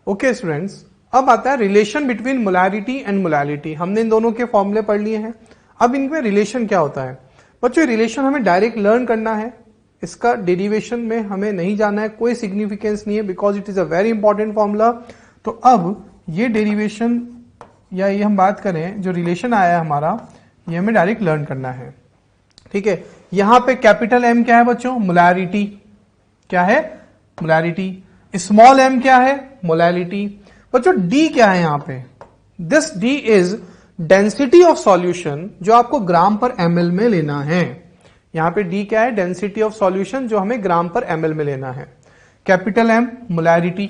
Okay students, अब आता है relation between molarity and molality. हमने इन दोनों के फॉर्मूले पढ़ लिए हैं। अब इनमें रिलेशन क्या होता है बच्चों? रिलेशन हमें डायरेक्ट लर्न करना है, इसका डेरिवेशन में हमें नहीं जाना है, कोई सिग्निफिकेंस नहीं है because it is a very important formula. तो अब ये डेरिवेशन या ये हम बात करें जो रिलेशन आया है हमारा, ये हमें डायरेक्ट लर्न करना है। ठीक है, यहां पे कैपिटल एम क्या है बच्चों? मोलैरिटी। क्या है? मोलैरिटी। स्मॉल एम क्या है? मोलैलिटी। बच्चों डी क्या है यहां पे? This D is density of solution, जो आपको ग्राम पर एमएल में लेना है। यहां पे डी क्या है? डेंसिटी ऑफ सॉल्यूशन, जो हमें ग्राम पर एमएल में लेना है। Capital M molarity.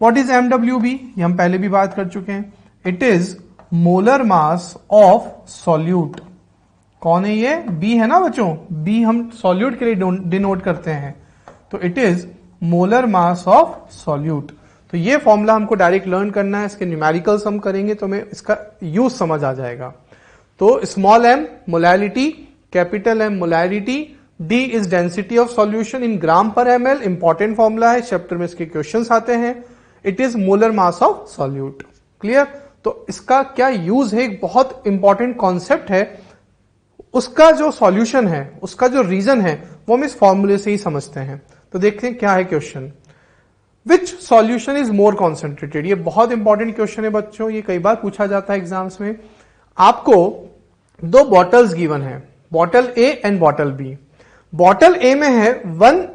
What is MWB? ये हम पहले भी बात कर चुके हैं। It is molar mass of solute. कौन है ये? बी है ना बच्चों, बी हम सॉल्यूट के लिए डिनोट करते हैं, तो it is molar mass of solute. तो ये फॉर्मूला हमको डायरेक्ट लर्न करना है, इसके न्यूमेरिकल्स हम करेंगे तो हमें इसका यूज समझ आ जाएगा। तो small M molality, capital M molarity, D is density of solution in gram per ML. Important formula है, चैप्टर में इसके क्वेश्चंस आते हैं। It is molar mass of solute. Clear? तो इसका क्या यूज है? एक बहुत इंपॉर्टेंट कॉन्सेप्ट है, उसका जो सॉल्यूशन है, उसका जो रीजन है, वो हम इस फॉर्मूले से ही समझते हैं। तो देखते हैं क्या है question. Which solution is more concentrated? ये बहुत इंपॉर्टेंट क्वेश्चन है बच्चों, ये कई बार पूछा जाता है एग्जाम्स में। आपको दो बॉटल्स गिवन है, bottle A and bottle B. Bottle A में है 1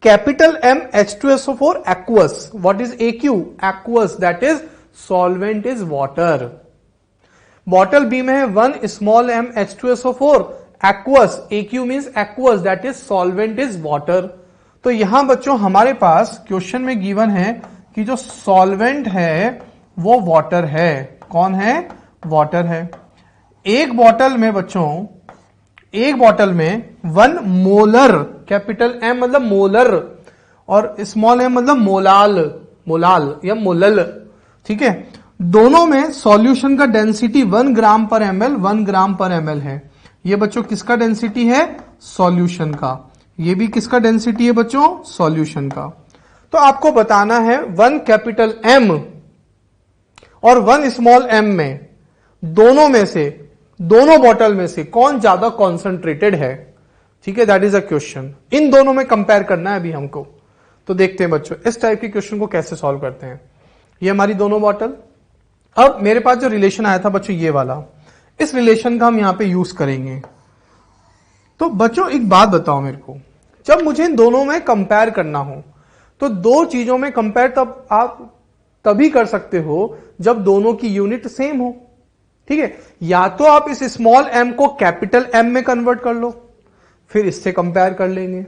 capital M H2SO4 aqueous. What is AQ? Aqueous, that is solvent is water. Bottle B में है 1 small M H2SO4 aqueous. AQ means aqueous, that is solvent is water. तो यहां बच्चों हमारे पास question में given है कि जो सॉल्वेंट है वो वाटर है। कौन है? वाटर है। एक बॉटल में बच्चों, एक बॉटल में 1 मोलर, कैपिटल एम मतलब मोलर और स्मॉल एम मतलब मोलाल, मोलाल या मोलल। ठीक है, दोनों में सॉल्यूशन का डेंसिटी 1 ग्राम पर एमएल, 1 ग्राम पर एमएल है। ये बच्चों किसका डेंसिटी है? सॉल्यूशन का। ये भी किसका डेंसिटी है बच्चों? सॉल्यूशन का। तो आपको बताना है 1 कैपिटल एम और 1 स्मॉल एम में, दोनों में से, दोनों बॉटल में से कौन ज्यादा कॉन्सेंट्रेटेड है। ठीक है, दैट इज अ क्वेश्चन। इन दोनों में कंपेयर करना है अभी हमको। तो देखते हैं बच्चों इस टाइप के क्वेश्चन को कैसे सॉल्व करते हैं। ये हमारी दोनों बॉटल। अब मेरे पास जो रिलेशन आया था बच्चों ये वाला, इस रिलेशन का हम यहां पे यूज करेंगे। तो बच्चों एक बात बताओ मेरे को, जब मुझे इन दोनों में कंपेयर करना हो तो दो चीजों में कंपेयर तब आप तभी कर सकते हो जब दोनों की यूनिट सेम हो। ठीक है, या तो आप इस स्मॉल एम को कैपिटल एम में कन्वर्ट कर लो, फिर इससे कंपेयर कर लेंगे,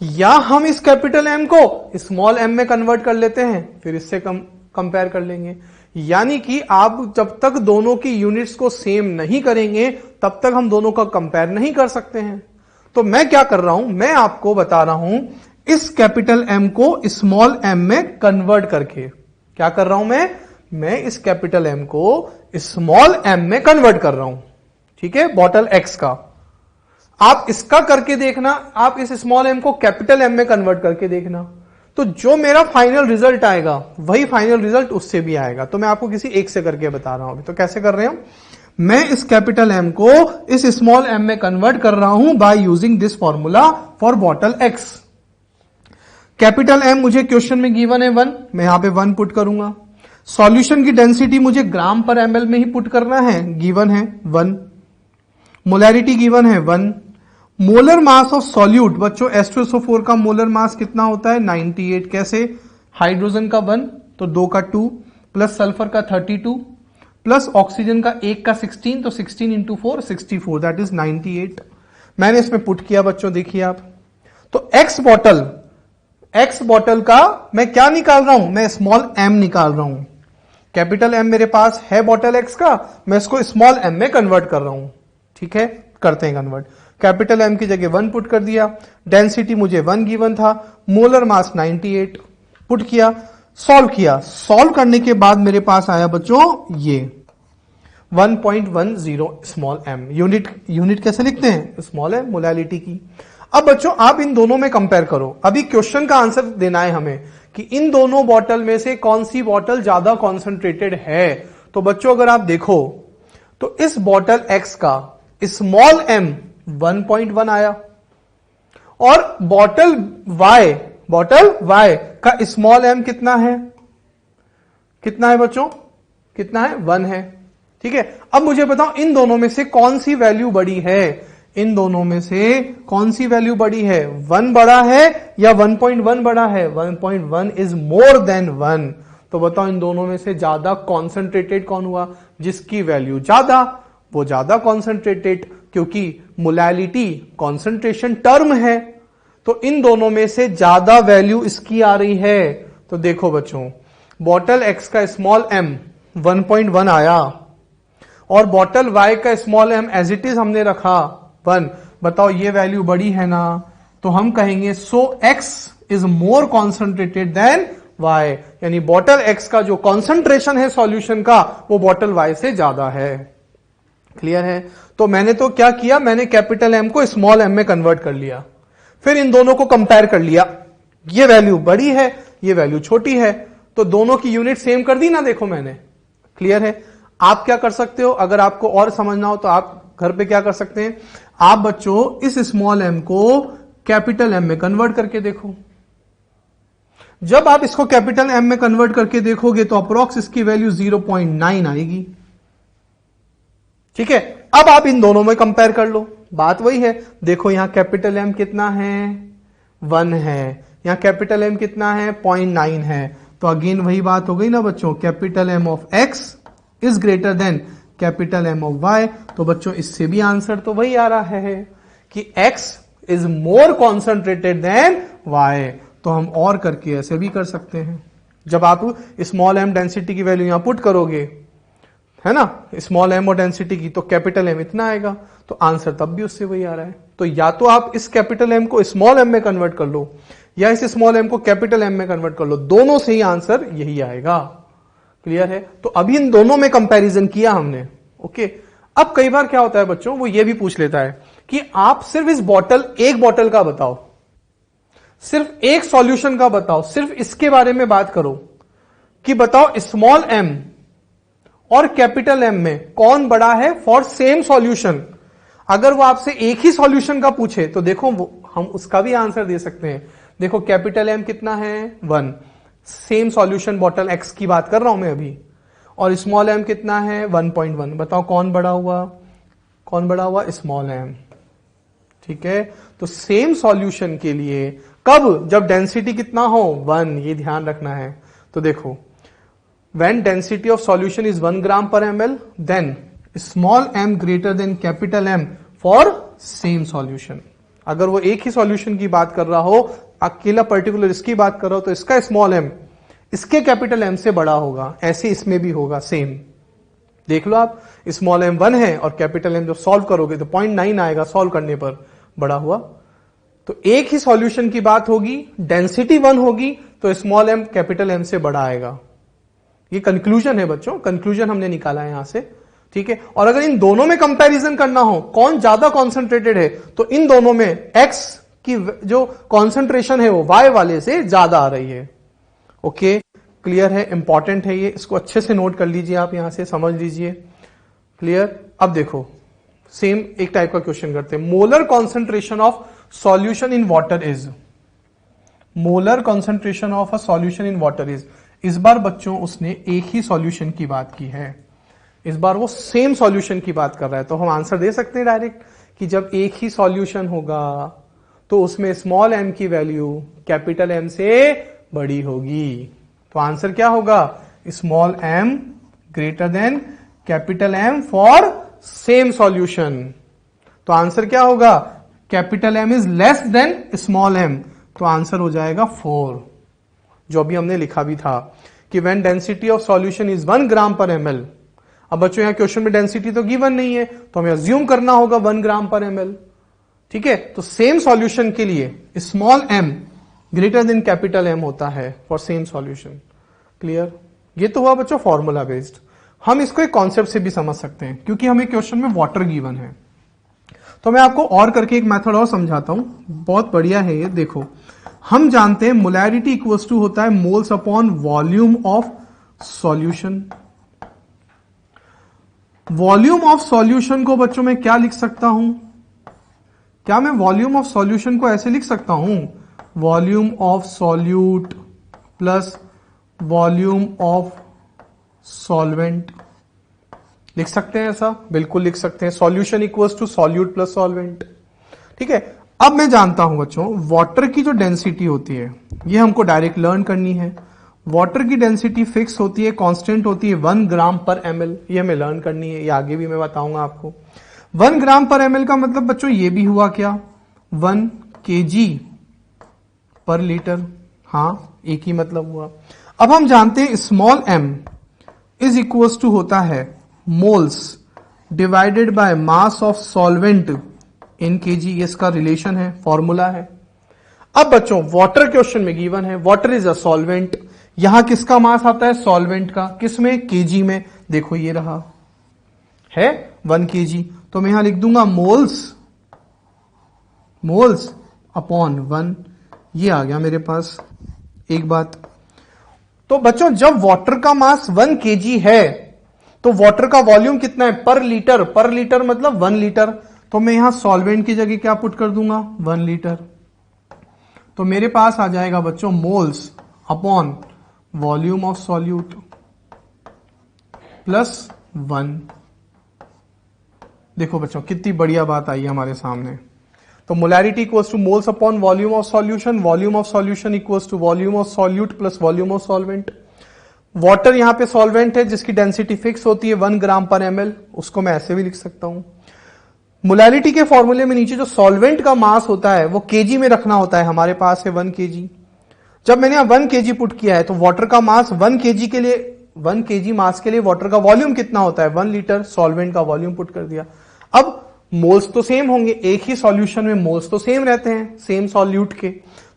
या हम इस कैपिटल एम को स्मॉल एम में कन्वर्ट कर लेते हैं, फिर इससे कंपेयर कर लेंगे। यानी कि आप जब तक दोनों की यूनिट्स को सेम नहीं करेंगे तब तक हम दोनों का कंपेयर नहीं कर सकते हैं। तो मैं क्या कर रहा हूं, मैं आपको बता रहा हूं इस कैपिटल एम को स्मॉल एम में कन्वर्ट करके। क्या कर रहा हूं मैं इस कैपिटल एम को स्मॉल एम में कन्वर्ट कर रहा हूं। ठीक है, बॉटल एक्स का। आप इसका करके देखना, आप इस स्मॉल एम को कैपिटल एम में कन्वर्ट करके देखना, तो जो मेरा फाइनल रिजल्ट आएगा वही फाइनल रिजल्ट उससे भी आएगा। तो मैं आपको किसी एक से करके बता रहा हूं। तो कैसे कर रहे हैं? मैं इस कैपिटल एम को इस स्मॉल एम में कन्वर्ट कर रहा हूं by using this formula for bottle X. Capital M मुझे क्वेश्चन में गिवन है 1, मैं यहां पे 1 पुट करूंगा। सॉल्यूशन की डेंसिटी मुझे ग्राम पर एमएल में ही पुट करना है, गिवन है 1। मोलैरिटी गिवन है 1। मोलर मास ऑफ सॉल्यूट बच्चों H2SO4 का मोलर मास कितना होता है? 98। कैसे? हाइड्रोजन का 1 तो 2 का 2 प्लस सल्फर का 32 प्लस ऑक्सीजन का 1 का 16, तो 16 इंटू 4 64, दैट इज 98। मैंने इसमें पुट किया बच्चों, देखिए आप। तो एक्स बॉटल का मैं क्या निकाल रहा हूं? मैं स्मॉल एम निकाल रहा हूं। कैपिटल एम मेरे पास है बॉटल एक्स का, मैं इसको स्मॉल एम में कन्वर्ट कर रहा हूं। ठीक है, करते हैं कन्वर्ट। कैपिटल एम की जगह 1 पुट कर दिया, डेंसिटी मुझे 1 गिवन था, मोलर मास 98 पुट किया, सॉल्व किया। सॉल्व करने के बाद मेरे पास आया बच्चों ये 1.10 स्मॉल एम। यूनिट कैसे लिखते हैं? स्मॉल एम, मोलैलिटी की। अब बच्चों आप इन दोनों में कंपेयर करो। अभी क्वेश्चन का आंसर देना है हमें कि इन दोनों बॉटल में से कौन सी बॉटल ज्यादा कॉन्सेंट्रेटेड है। तो बच्चों अगर आप देखो तो इस बॉटल X का स्मॉल m 1.1 आया और बॉटल Y का स्मॉल m कितना है बच्चों, कितना है 1 है। ठीक है, अब मुझे बताओ इन दोनों में से कौन सी वैल्यू बड़ी है, इन दोनों में से कौन सी वैल्यू बड़ी है, 1 बड़ा है या 1.1 बड़ा है, 1.1 इज मोर देन 1। तो बताओ इन दोनों में से ज्यादा कॉन्सेंट्रेटेड कौन हुआ, जिसकी वैल्यू ज्यादा वो ज्यादा कॉन्सेंट्रेटेड, क्योंकि मोलैलिटी कॉन्सेंट्रेशन टर्म है, तो इन दोनों में से ज्यादा वैल्यू इसकी आ रही है। तो देखो बच्चों, बॉटल X का स्मॉल m 1.1 आया और बॉटल Y का small m as it is हमने रखा 1। बताओ ये वैल्यू बड़ी है ना, तो हम कहेंगे so X is more concentrated than Y, यानी बॉटल X का जो कॉन्सेंट्रेशन है सॉल्यूशन का वो बॉटल Y से ज्यादा है। क्लियर है? तो मैंने तो क्या किया, मैंने कैपिटल M को स्मॉल m में कन्वर्ट कर लिया, फिर इन दोनों को कंपेयर कर लिया, ये वैल्यू बड़ी है ये वैल्यू छोटी है, तो दोनों की यूनिट सेम कर दी ना, देखो मैंने। क्लियर है? आप क्या कर सकते हो, अगर आपको और समझना हो तो आप घर पे क्या कर सकते हैं, आप बच्चों इस स्मॉल m को कैपिटल M में कन्वर्ट करके देखो। जब आप इसको कैपिटल M में कन्वर्ट करके देखोगे तो अप्रोक्स इसकी वैल्यू 0.9 आएगी। ठीक है, अब आप इन दोनों में कंपेयर कर लो, बात वही है। देखो यहां कैपिटल M कितना है, 1 है, यहां कैपिटल M कितना है, 0.9 है। तो अगेन वही बात हो गई ना बच्चों, capital M of X is greater than capital M of Y। तो बच्चों इससे भी आंसर तो वही आ रहा है कि X is more concentrated than Y। तो हम और करके ऐसे भी कर सकते हैं, जब आप स्मॉल m डेंसिटी की वैल्यू यहां पुट करोगे, है ना, स्मॉल m और डेंसिटी की, तो कैपिटल M इतना आएगा, तो आंसर तब भी उससे वही आ रहा है। तो या तो आप इस कैपिटल M को स्मॉल m में कन्वर्ट कर लो या इस स्मॉल m को कैपिटल M में कन्वर्ट कर लो, दोनों से ही आंसर यही आएगा। क्लियर है? तो अभी इन दोनों में कंपैरिजन किया हमने। ओके, अब कई बार क्या होता है बच्चों, वो ये भी पूछ लेता है कि आप सिर्फ इस एक बॉटल का बताओ, सिर्फ एक सॉल्यूशन का बताओ, सिर्फ इसके बारे में बात करो कि बताओ स्मॉल m और कैपिटल M में कौन बड़ा है फॉर सेम सॉल्यूशन। अगर वो आपसे एक ही सॉल्यूशन का पूछे तो देखो हम उसका भी आंसर दे सकते हैं। देखो कैपिटल M कितना है, 1, सेम सॉल्यूशन बॉटल X की बात कर रहा हूं मैं अभी, और स्मॉल m कितना है, 1.1। बताओ कौन बड़ा हुआ, स्मॉल m। ठीक है, तो सेम सॉल्यूशन के लिए कब, जब डेंसिटी कितना हो, 1, ये ध्यान रखना है। तो देखो when density of solution is 1 gram per ml, then small m greater than capital M for same solution। अगर वो एक ही सॉल्यूशन की बात कर रहा हो, अकेला पर्टिकुलर इसकी बात कर रहा हो, तो इसका स्मॉल m इसके कैपिटल M से बड़ा होगा, ऐसे इसमें भी होगा सेम। देख लो आप, स्मॉल m 1 है और कैपिटल M जब सॉल्व करोगे तो 0.9 आएगा, सॉल्व करने पर बड़ा हुआ। तो एक ही सॉल्यूशन की बात होगी, डेंसिटी 1 होगी, तो स्मॉल m कैपिटल M से बड़ा आएगा। ये कंक्लूजन है बच्चों, कंक्लूजन हमने निकाला है यहां से। ठीक है, और अगर इन दोनों में कंपैरिजन करना हो कौन ज्यादा कॉन्सेंट्रेटेड है, तो इन दोनों में X की जो कॉन्सेंट्रेशन है वो Y वाले से ज्यादा आ रही है। ओके, क्लियर है? इंपॉर्टेंट है ये, इसको अच्छे से नोट कर लीजिए, आप यहां से समझ लीजिए। क्लियर? अब देखो सेम एक टाइप का क्वेश्चन करते हैं, molar concentration of solution in water is, molar concentration of a solution in water is. इस बार बच्चों उसने एक ही सॉल्यूशन की बात की है, इस बार वो सेम सॉल्यूशन की बात कर रहा है, तो हम आंसर दे सकते हैं डायरेक्ट कि जब एक ही सॉल्यूशन होगा तो उसमें स्मॉल m की वैल्यू कैपिटल M से बड़ी होगी। तो आंसर क्या होगा, small m greater than capital M for same solution. तो आंसर क्या होगा, capital M is less than small m, तो आंसर हो जाएगा 4, जो अभी हमने लिखा भी था कि when density of solution is 1 ग्राम पर ml। अब बच्चों यहां क्वेश्चन में डेंसिटी तो गिवन नहीं है, तो हमें अज्यूम करना होगा 1 ग्राम पर ml। ठीक है, तो सेम सॉल्यूशन के लिए small m greater than capital M होता है फॉर सेम सॉल्यूशन। क्लियर? ये तो हुआ बच्चों फॉर्मूला बेस्ड। हम इसको एक कॉन्सेप्ट से भी समझ सकते हैं, क्योंकि हमें क्वेश्चन में वाटर गिवन है। तो मैं आपको और करके एक मेथड और समझाता हूं, बहुत बढ़िया है ये। देखो हम जानते हैं मोलैरिटी इक्वल्स टू होता है moles upon volume of solution. Volume of solution को बच्चों में क्या लिख सकता हूं? क्या मैं वॉल्यूम ऑफ सॉल्यूशन को ऐसे लिख सकता हूं? Volume of solute plus volume of solvent लिख सकते हैं ऐसा? बिल्कुल लिख सकते हैं। Solution equals to solute plus solvent. ठीक है, अब मैं जानता हूं बच्चों वाटर की जो डेंसिटी होती है ये हमको डायरेक्ट लर्न करनी है। वाटर की डेंसिटी फिक्स होती है, कांस्टेंट होती है 1 ग्राम पर ml। ये हमें लर्न करनी है, ये आगे भी मैं बताऊंगा आपको। 1 ग्राम पर ml का मतलब बच्चों ये भी हुआ क्या? 1 kg पर लीटर। हाँ, एक ही मतलब हुआ। अब हम जानते हैं small m is equals to होता है moles divided by mass of solvent in KG. ये इसका रिलेशन है, फॉर्मूला है। अब बच्चों वाटर क्वेश्चन में गिवन है, वाटर इज अ सॉल्वेंट। यहां किसका मास आता है? सॉल्वेंट का। किसमें? केजी में। देखो ये रहा है 1 kg, तो मैं यहां लिख दूंगा मोल्स अपॉन 1। ये आ गया मेरे पास। एक बात तो बच्चों जब वाटर का मास 1 kg है तो वाटर का वॉल्यूम कितना है? पर लीटर। पर लीटर मतलब 1 लीटर। तो मैं यहां सॉल्वेंट की जगह क्या पुट कर दूंगा? 1 लीटर। तो मेरे पास आ जाएगा बच्चों moles upon volume of solute plus 1। देखो बच्चों कितनी बढ़िया बात आई है हमारे सामने। तो molarity equals to moles upon volume of solution, volume of solution equals to volume of solute plus volume of solvent. Water यहां पे सॉल्वेंट है जिसकी डेंसिटी फिक्स होती है 1 ग्राम पर ml, उसको मैं ऐसे भी लिख सकता हूं। मोलैरिटी के फॉर्मूले में नीचे जो सॉल्वेंट का मास होता है वो केजी में रखना होता है, हमारे पास है 1 kg। जब मैंने यहां 1 kg पुट किया है तो वाटर का मास 1 kg के लिए 1 kg मास के लिए वाटर का वॉल्यूम कितना होता है? 1 लीटर। सॉल्वेंट का वॉल्यूम पुट कर दिया। अब मोल्स तो सेम होंगे, एक ही सॉल्यूशन में मोल्स तो सेम रहते हैं, सेम सॉल्यूट के।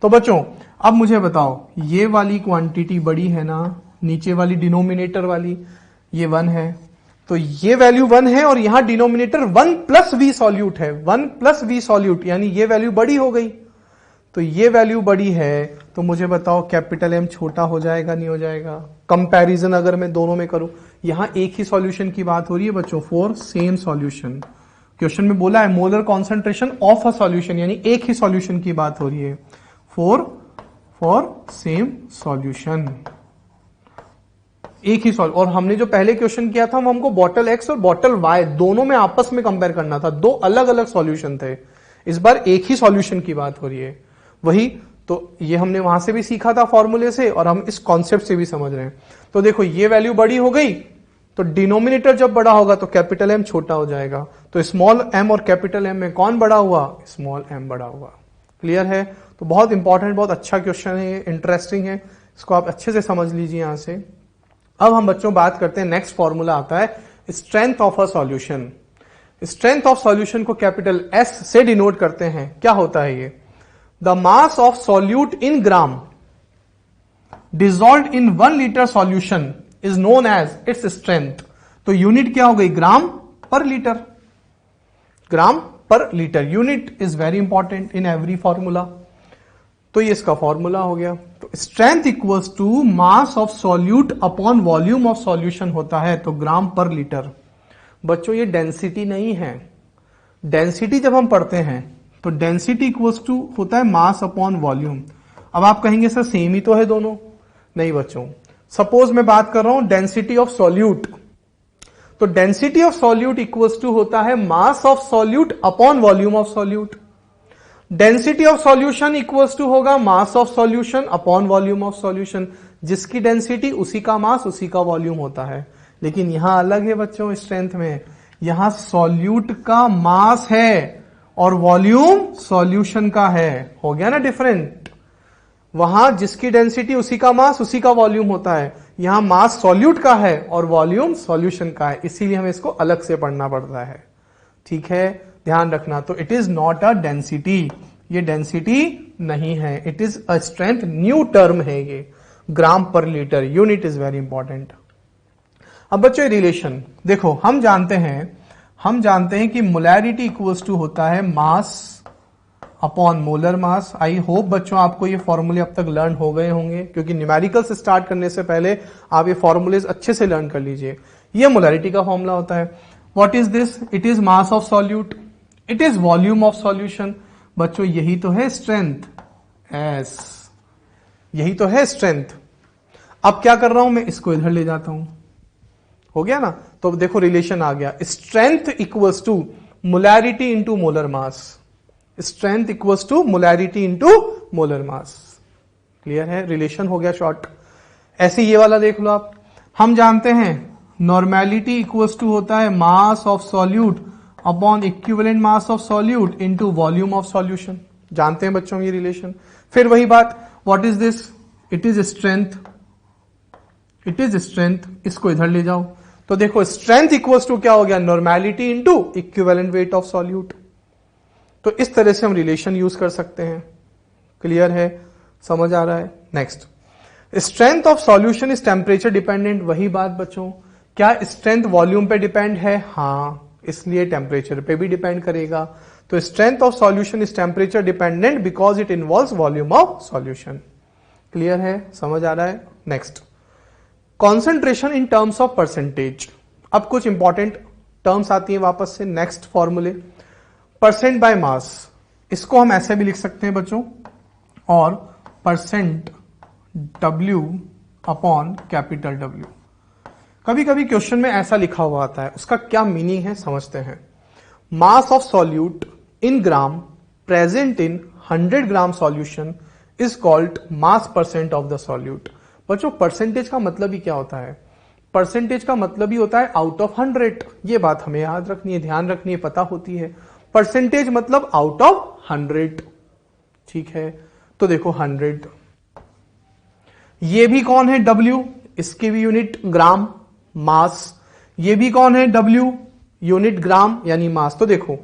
तो बच्चों अब मुझे बताओ ये वाली क्वांटिटी बड़ी है ना, नीचे वाली डिनोमिनेटर वाली ये 1 है, तो ये वैल्यू 1 है और यहां डिनोमिनेटर 1 प्लस वी सॉल्यूट है। 1 प्लस वी सॉल्यूट यानी ये वैल्यू बड़ी हो गई। तो ये वैल्यू बड़ी है तो मुझे बताओ कैपिटल M छोटा हो जाएगा नहीं हो जाएगा? कंपैरिजन अगर मैं दोनों में करूं, यहां एक ही सॉल्यूशन की बात हो रही है बच्चों, फॉर सेम सॉल्यूशन। क्वेश्चन में बोला है molar concentration of a solution, यानी एक ही सॉल्यूशन की बात हो रही है, फॉर सेम सॉल्यूशन, एक ही सॉल्व। और हमने जो पहले क्वेश्चन किया था हमको बॉटल X और बॉटल Y दोनों में आपस में कंपेयर करना था, दो अलग अलग सॉल्यूशन थे। इस बार एक ही सॉल्यूशन की बात हो रही है। वही तो ये हमने वहां से भी सीखा था फॉर्मूले से और हम इस कॉन्सेप्ट से भी समझ रहे हैं। तो देखो ये वैल्यू बड़ी हो गई तो डिनोमिनेटर जब बड़ा होगा तो कैपिटल M छोटा हो जाएगा। तो स्मॉल m और कैपिटल M में कौन बड़ा हुआ? स्मॉल m बड़ा हुआ। क्लियर है? तो बहुत इंपॉर्टेंट, बहुत अच्छा क्वेश्चन है, इंटरेस्टिंग है, इसको आप अच्छे से समझ लीजिए यहां से। अब हम बच्चों बात करते हैं, नेक्स्ट फॉर्मूला आता है strength of a solution. Strength of solution को कैपिटल S से डिनोट करते हैं। क्या होता है ये? The mass of solute in gram dissolve in 1 litre solution is known as its strength. तो यूनिट क्या हो गई? Gram per litre. Gram per litre unit is very important in every formula. तो ये इसका फॉर्मूला हो गया। तो strength equals to mass of solute upon volume of solution होता है, तो ग्राम पर लीटर। बच्चों ये डेंसिटी नहीं है। डेंसिटी जब हम पढ़ते हैं तो डेंसिटी इक्वल्स टू होता है मास अपॉन वॉल्यूम। अब आप कहेंगे सर सेम ही तो है दोनों। नहीं बच्चों, सपोज मैं बात कर रहा हूं डेंसिटी ऑफ सॉल्यूट, तो density of solute equals to होता है mass of solute upon volume of solute. Density of solution equals to होगा mass of solution upon volume of solution. जिसकी डेंसिटी उसी का मास उसी का वॉल्यूम होता है। लेकिन यहां अलग है बच्चों, स्ट्रेंथ में यहां सॉल्यूट का मास है और वॉल्यूम सॉल्यूशन का है। हो गया ना डिफरेंट? वहां जिसकी डेंसिटी उसी का मास उसी का वॉल्यूम होता है, यहां मास सॉल्यूट का है और वॉल्यूम सॉल्यूशन का है, इसीलिए हमें इसको अलग से पढ़ना पड़ता है। ठीक है, ध्यान रखना। तो it is not a density, ये डेंसिटी नहीं है, it is a strength, new term है ये, ग्राम per litre. Unit is very important. अब बच्चों रिलेशन देखो, हम जानते हैं कि मोलैरिटी इक्वल्स टू होता है मास upon molar mass. I hope बच्चों आपको ये फॉर्मूले अब तक लर्न हो गए होंगे, क्योंकि न्यूमेरिकल्स स्टार्ट करने से पहले आप ये फॉर्मूलेज अच्छे से लर्न कर लीजिए। ये मोलैरिटी का फॉर्मूला होता है। What is this? It is mass of solute, it is volume of solution. बच्चों यही तो है स्ट्रेंथ, एस, यही तो है स्ट्रेंथ। अब क्या कर रहा हूं मैं, इसको इधर ले जाता हूं, हो गया ना। तो देखो रिलेशन आ गया, strength equals to molarity into molar mass, strength equals to molarity into molar mass. Clear है, रिलेशन हो गया शॉर्ट। ऐसे ये वाला देख लो आप, हम जानते हैं नॉर्मेलिटी इक्वल्स टू होता है mass of solute upon equivalent mass of solute into volume of solution. जानते हैं बच्चों ये रिलेशन। फिर वही बात, what is this? It is strength, it is strength. इसको इधर ले जाओ तो देखो स्ट्रेंथ इक्वल्स टू क्या हो गया, normality into equivalent weight of solute. तो इस तरह से हम रिलेशन यूज कर सकते हैं। क्लियर है, समझ आ रहा है। Next, strength of solution is temperature dependent. वही बात बच्चों, क्या स्ट्रेंथ वॉल्यूम पे डिपेंड है? हाँ, इसलिए टेम्परेचर पे भी डिपेंड करेगा। तो strength of solution is temperature dependent because it involves volume of solution. Clear है, समझ आ रहा है। Next, concentration in terms of percentage. अब कुछ इंपॉर्टेंट टर्म्स आती हैं वापस से नेक्स्ट फॉर्मूले। परसेंट बाय मास, इसको हम ऐसे भी लिख सकते हैं बच्चों, और percent W upon capital W। कभी कभी क्वेश्चन में ऐसा लिखा हुआ आता है, उसका क्या मीनिंग है समझते हैं। Mass of solute in gram present in 100 gram solution is called mass percent of the solute. बच्चों परसेंटेज का मतलब ही क्या होता है? परसेंटेज का मतलब ही होता है आउट ऑफ 100। ये बात हमें याद रखनी है, ध्यान रखनी है, पता होती है। परसेंटेज मतलब आउट ऑफ 100। ठीक है, तो देखो 100, ये भी कौन है? W, इसकी भी यूनिट ग्राम, मास। ये भी कौन है? W, यूनिट ग्राम यानी मास। तो देखो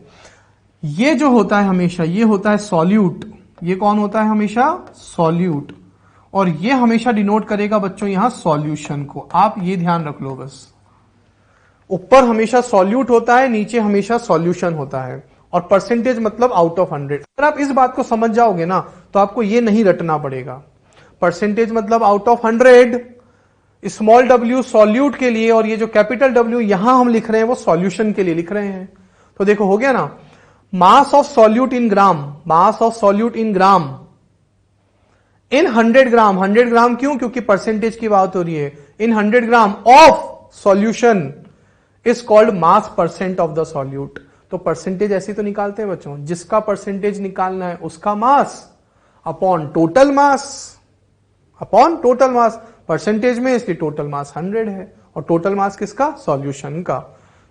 ये जो होता है हमेशा, ये होता है सॉल्यूट। ये कौन होता है? हमेशा सॉल्यूट। और ये हमेशा डिनोट करेगा बच्चों यहां सॉल्यूशन को। आप ये ध्यान रख लो बस, ऊपर हमेशा सॉल्यूट होता है, नीचे हमेशा सॉल्यूशन होता है। और परसेंटेज मतलब आउट ऑफ 100। अगर आप इस बात को समझ जाओगे ना तो आपको ये नहीं रटना पड़ेगा। परसेंटेज मतलब out of 100, small w solute के लिए, और ये जो कैपिटल W यहां हम लिख रहे हैं वो सॉल्यूशन के लिए लिख रहे हैं। तो देखो हो गया ना, mass of solute in gram, mass of solute in gram in 100 ग्राम। 100 ग्राम क्यों? क्योंकि परसेंटेज की बात हो रही है। In 100 gram of solution is called mass percent of the solute. तो परसेंटेज ऐसी तो निकालते हैं बच्चों, जिसका परसेंटेज निकालना है उसका mass upon total mass, upon total mass. Percentage में इसलिए टोटल मास 100 है, और टोटल मास किसका? सॉल्यूशन का।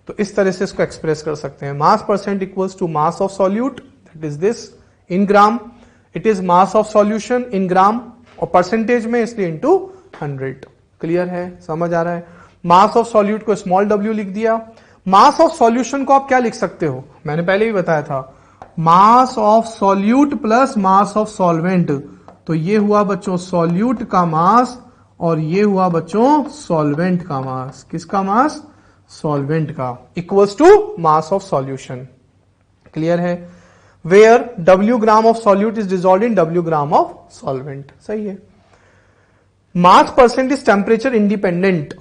तो इस तरह से इसको एक्सप्रेस कर सकते हैं। Mass percent equals to mass of solute, that is this, in gram. It is mass of solution in gram, और परसेंटेज में इसलिए इंटू 100। क्लियर है, समझ आ रहा है। मास ऑफ सॉल्यूट को स्मॉल w लिख दिया। मास ऑफ सॉल्यूशन को आप क्या लिख सकते हो? मैंने पहले भी बताया था, मास of solute plus mass of solvent. तो ये हुआ बच्चों सॉल्यूट का मास, और ये हुआ बच्चों सॉल्वेंट का मास। किसका मास? सॉल्वेंट का, equals to mass of solution. Clear है, where W gram of solute is dissolve in W gram of solvent. सही है। Mass percent is temperature independent.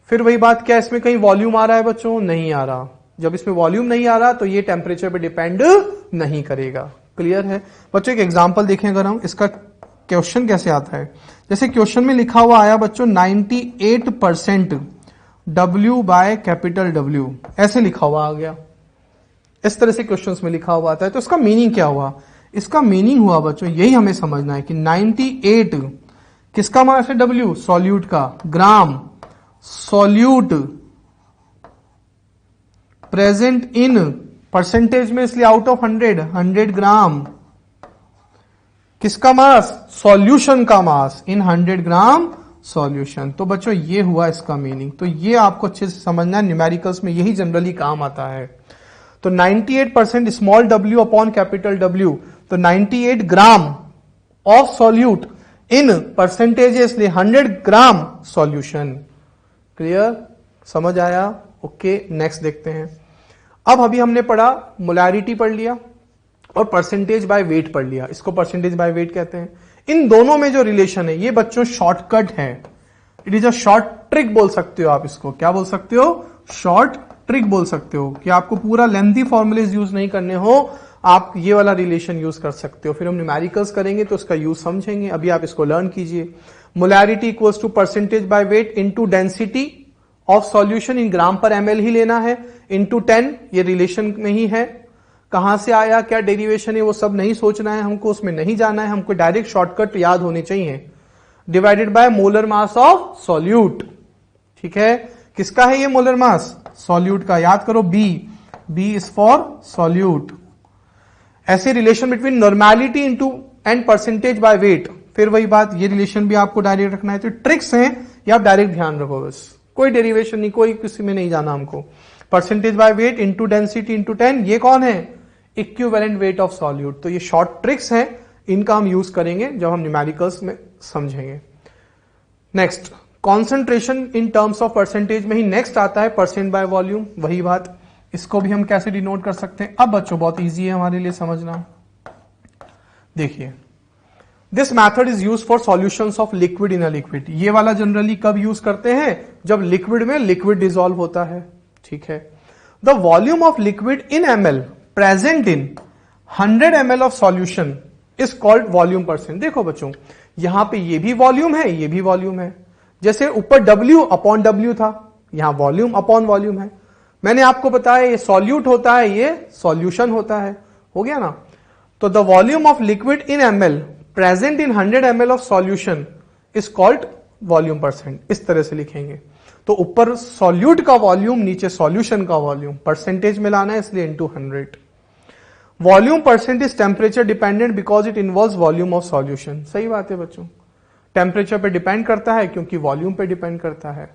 फिर वही बात, क्या इसमें कहीं वॉल्यूम आ रहा है बच्चों? नहीं आ रहा। जब इसमें वॉल्यूम नहीं आ रहा तो ये टेम्परेचर पे डिपेंड नहीं करेगा। क्लियर है बच्चों। एक एग्जांपल देखें अगर हम, इसका क्वेश्चन कैसे आता है। जैसे क्वेश्चन में लिखा हुआ आया बच्चों 98% W बाय कैपिटल W, ऐसे लिखा हुआ आ गया। इस तरह से क्वेश्चंस में लिखा हुआ आता है। तो इसका मीनिंग क्या हुआ? इसका मीनिंग हुआ बच्चों, यही हमें समझना है कि 98 किसका मास है? W, सॉल्यूट का, ग्राम सॉल्यूट प्रेजेंट इन, परसेंटेज में इसलिए आउट ऑफ 100 ग्राम, किसका मास? सॉल्यूशन का मास इन 100 ग्राम सॉल्यूशन। तो बच्चों ये हुआ इसका मीनिंग। तो ये आपको अच्छे से समझना है, न्यूमेरिकल्स में यही जनरली काम आता है। तो 98% small w upon capital W, तो 98 ग्राम ऑफ सॉल्यूट इन परसेंटेज इसलिए 100 ग्राम सॉल्यूशन। क्लियर, समझ आया? ओके, नेक्स्ट देखते हैं। अब अभी हमने पढ़ा मोलैरिटी पढ़ लिया, और परसेंटेज बाय वेट पढ़ लिया, इसको परसेंटेज बाय वेट कहते हैं। इन दोनों में जो रिलेशन है ये बच्चों शॉर्टकट है, it is a short trick बोल सकते हो आप इसको। क्या बोल सकते हो? शॉर्ट ट्रिक बोल सकते हो कि आपको पूरा लेंथी फॉर्मूलेज यूज नहीं करने हो, आप ये वाला रिलेशन यूज कर सकते हो। फिर हम न्यूमेरिकल्स करेंगे तो उसका यूज समझेंगे, अभी आप इसको लर्न कीजिए। Molarity equals to percentage by weight into density of solution in gram per ML ही लेना है, इनटू 10, ये रिलेशन में ही है। कहां से आया, क्या डेरिवेशन है, वो सब नहीं सोचना है हमको, उसमें नहीं जाना है हमको, डायरेक्ट शॉर्टकट याद होने चाहिए। Divided by molar mass of solute, ठीक है। किसका है ये मोलर मास? सॉल्यूट का, याद करो बी इज फॉर सॉल्यूट। ऐसे relation between normality into and percentage by wait, फिर वही बात, ये रिलेशन भी आपको डायरेक्ट रखना है। तो ट्रिक्स हैं ये आप डायरेक्ट ध्यान रखो, बस कोई डेरिवेशन नहीं, कोई किसी में नहीं जाना हमको। Percentage by weight into density into 10, ये कौन है? Equivalent weight of solute. तो ये शॉर्ट ट्रिक्स हैं, इनका हम यूज करेंगे जब हम न्यूमेरिकल्स में समझेंगे। Next, concentration in terms of percentage में ही नेक्स्ट आता है परसेंट बाय वॉल्यूम, वही बात। इसको भी हम कैसे डिनोट कर सकते हैं? अब बच्चों बहुत इजी है हमारे लिए समझना। देखिए, this method is use for solutions of liquid in a liquid. ये वाला जनरली कब यूज करते हैं? जब लिक्विड में लिक्विड डिसॉल्व होता है, ठीक है। The volume of liquid in ml present in 100 ml of solution is called volume percent. देखो बच्चों, यहां पे ये भी वॉल्यूम है, ये भी वॉल्यूम है। जैसे ऊपर W अपॉन W था, यहां वॉल्यूम अपॉन वॉल्यूम है। मैंने आपको बताया ये सॉल्यूट होता है, ये सॉल्यूशन होता है, हो गया ना। तो the volume of liquid in ml present in 100 ml of solution is called volume percent. इस तरह से लिखेंगे। तो ऊपर सॉल्यूट का वॉल्यूम, नीचे सॉल्यूशन का वॉल्यूम, परसेंटेज में लाना है इसलिए into 100। Volume percent is temperature dependent because it involves volume of solution. सही बात है बच्चों, टेम्परेचर पे डिपेंड करता है क्योंकि वॉल्यूम पे डिपेंड करता है।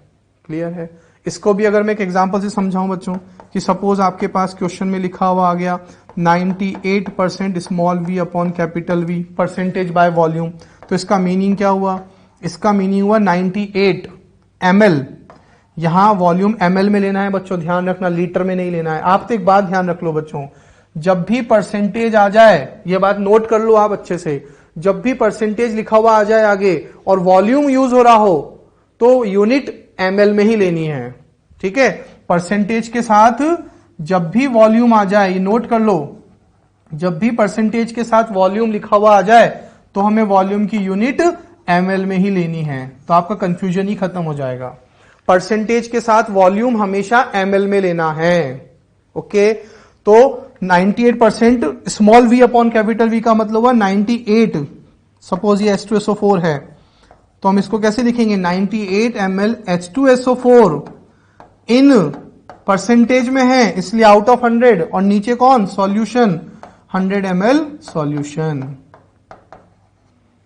क्लियर है? इसको भी अगर मैं एक एग्जांपल से समझाऊं बच्चों, कि सपोज आपके पास क्वेश्चन में लिखा हुआ आ गया 98% small v upon capital V percentage by volume. तो इसका मीनिंग क्या हुआ? इसका मीनिंग हुआ 98 ml, यहां वॉल्यूम ml में लेना है बच्चों, ध्यान रखना, लीटर में नहीं लेना है। आप तो एक बात ध्यान रख लो बच्चों, जब भी परसेंटेज आ जाए, ये बात नोट कर लो आप अच्छे से, जब भी परसेंटेज लिखा हुआ आ जाए आगे और वॉल्यूम यूज हो रहा हो तो यूनिट ml में ही लेनी है, ठीक है। परसेंटेज के साथ जब भी वॉल्यूम आ जाए, ये नोट कर लो, जब भी परसेंटेज के साथ वॉल्यूम लिखा हुआ आ जाए तो हमें वॉल्यूम की यूनिट ml में ही लेनी है। तो आपका कंफ्यूजन ही खत्म हो जाएगा। परसेंटेज के साथ वॉल्यूम हमेशा ml में लेना है, ओके। तो 98% small v upon capital V का मतलब हुआ 98, सपोज ये H2SO4 है, तो हम इसको कैसे लिखेंगे? 98 ml H2SO4 इन परसेंटेज में है इसलिए आउट ऑफ 100, और नीचे कौन? सॉल्यूशन, 100 ml सॉल्यूशन,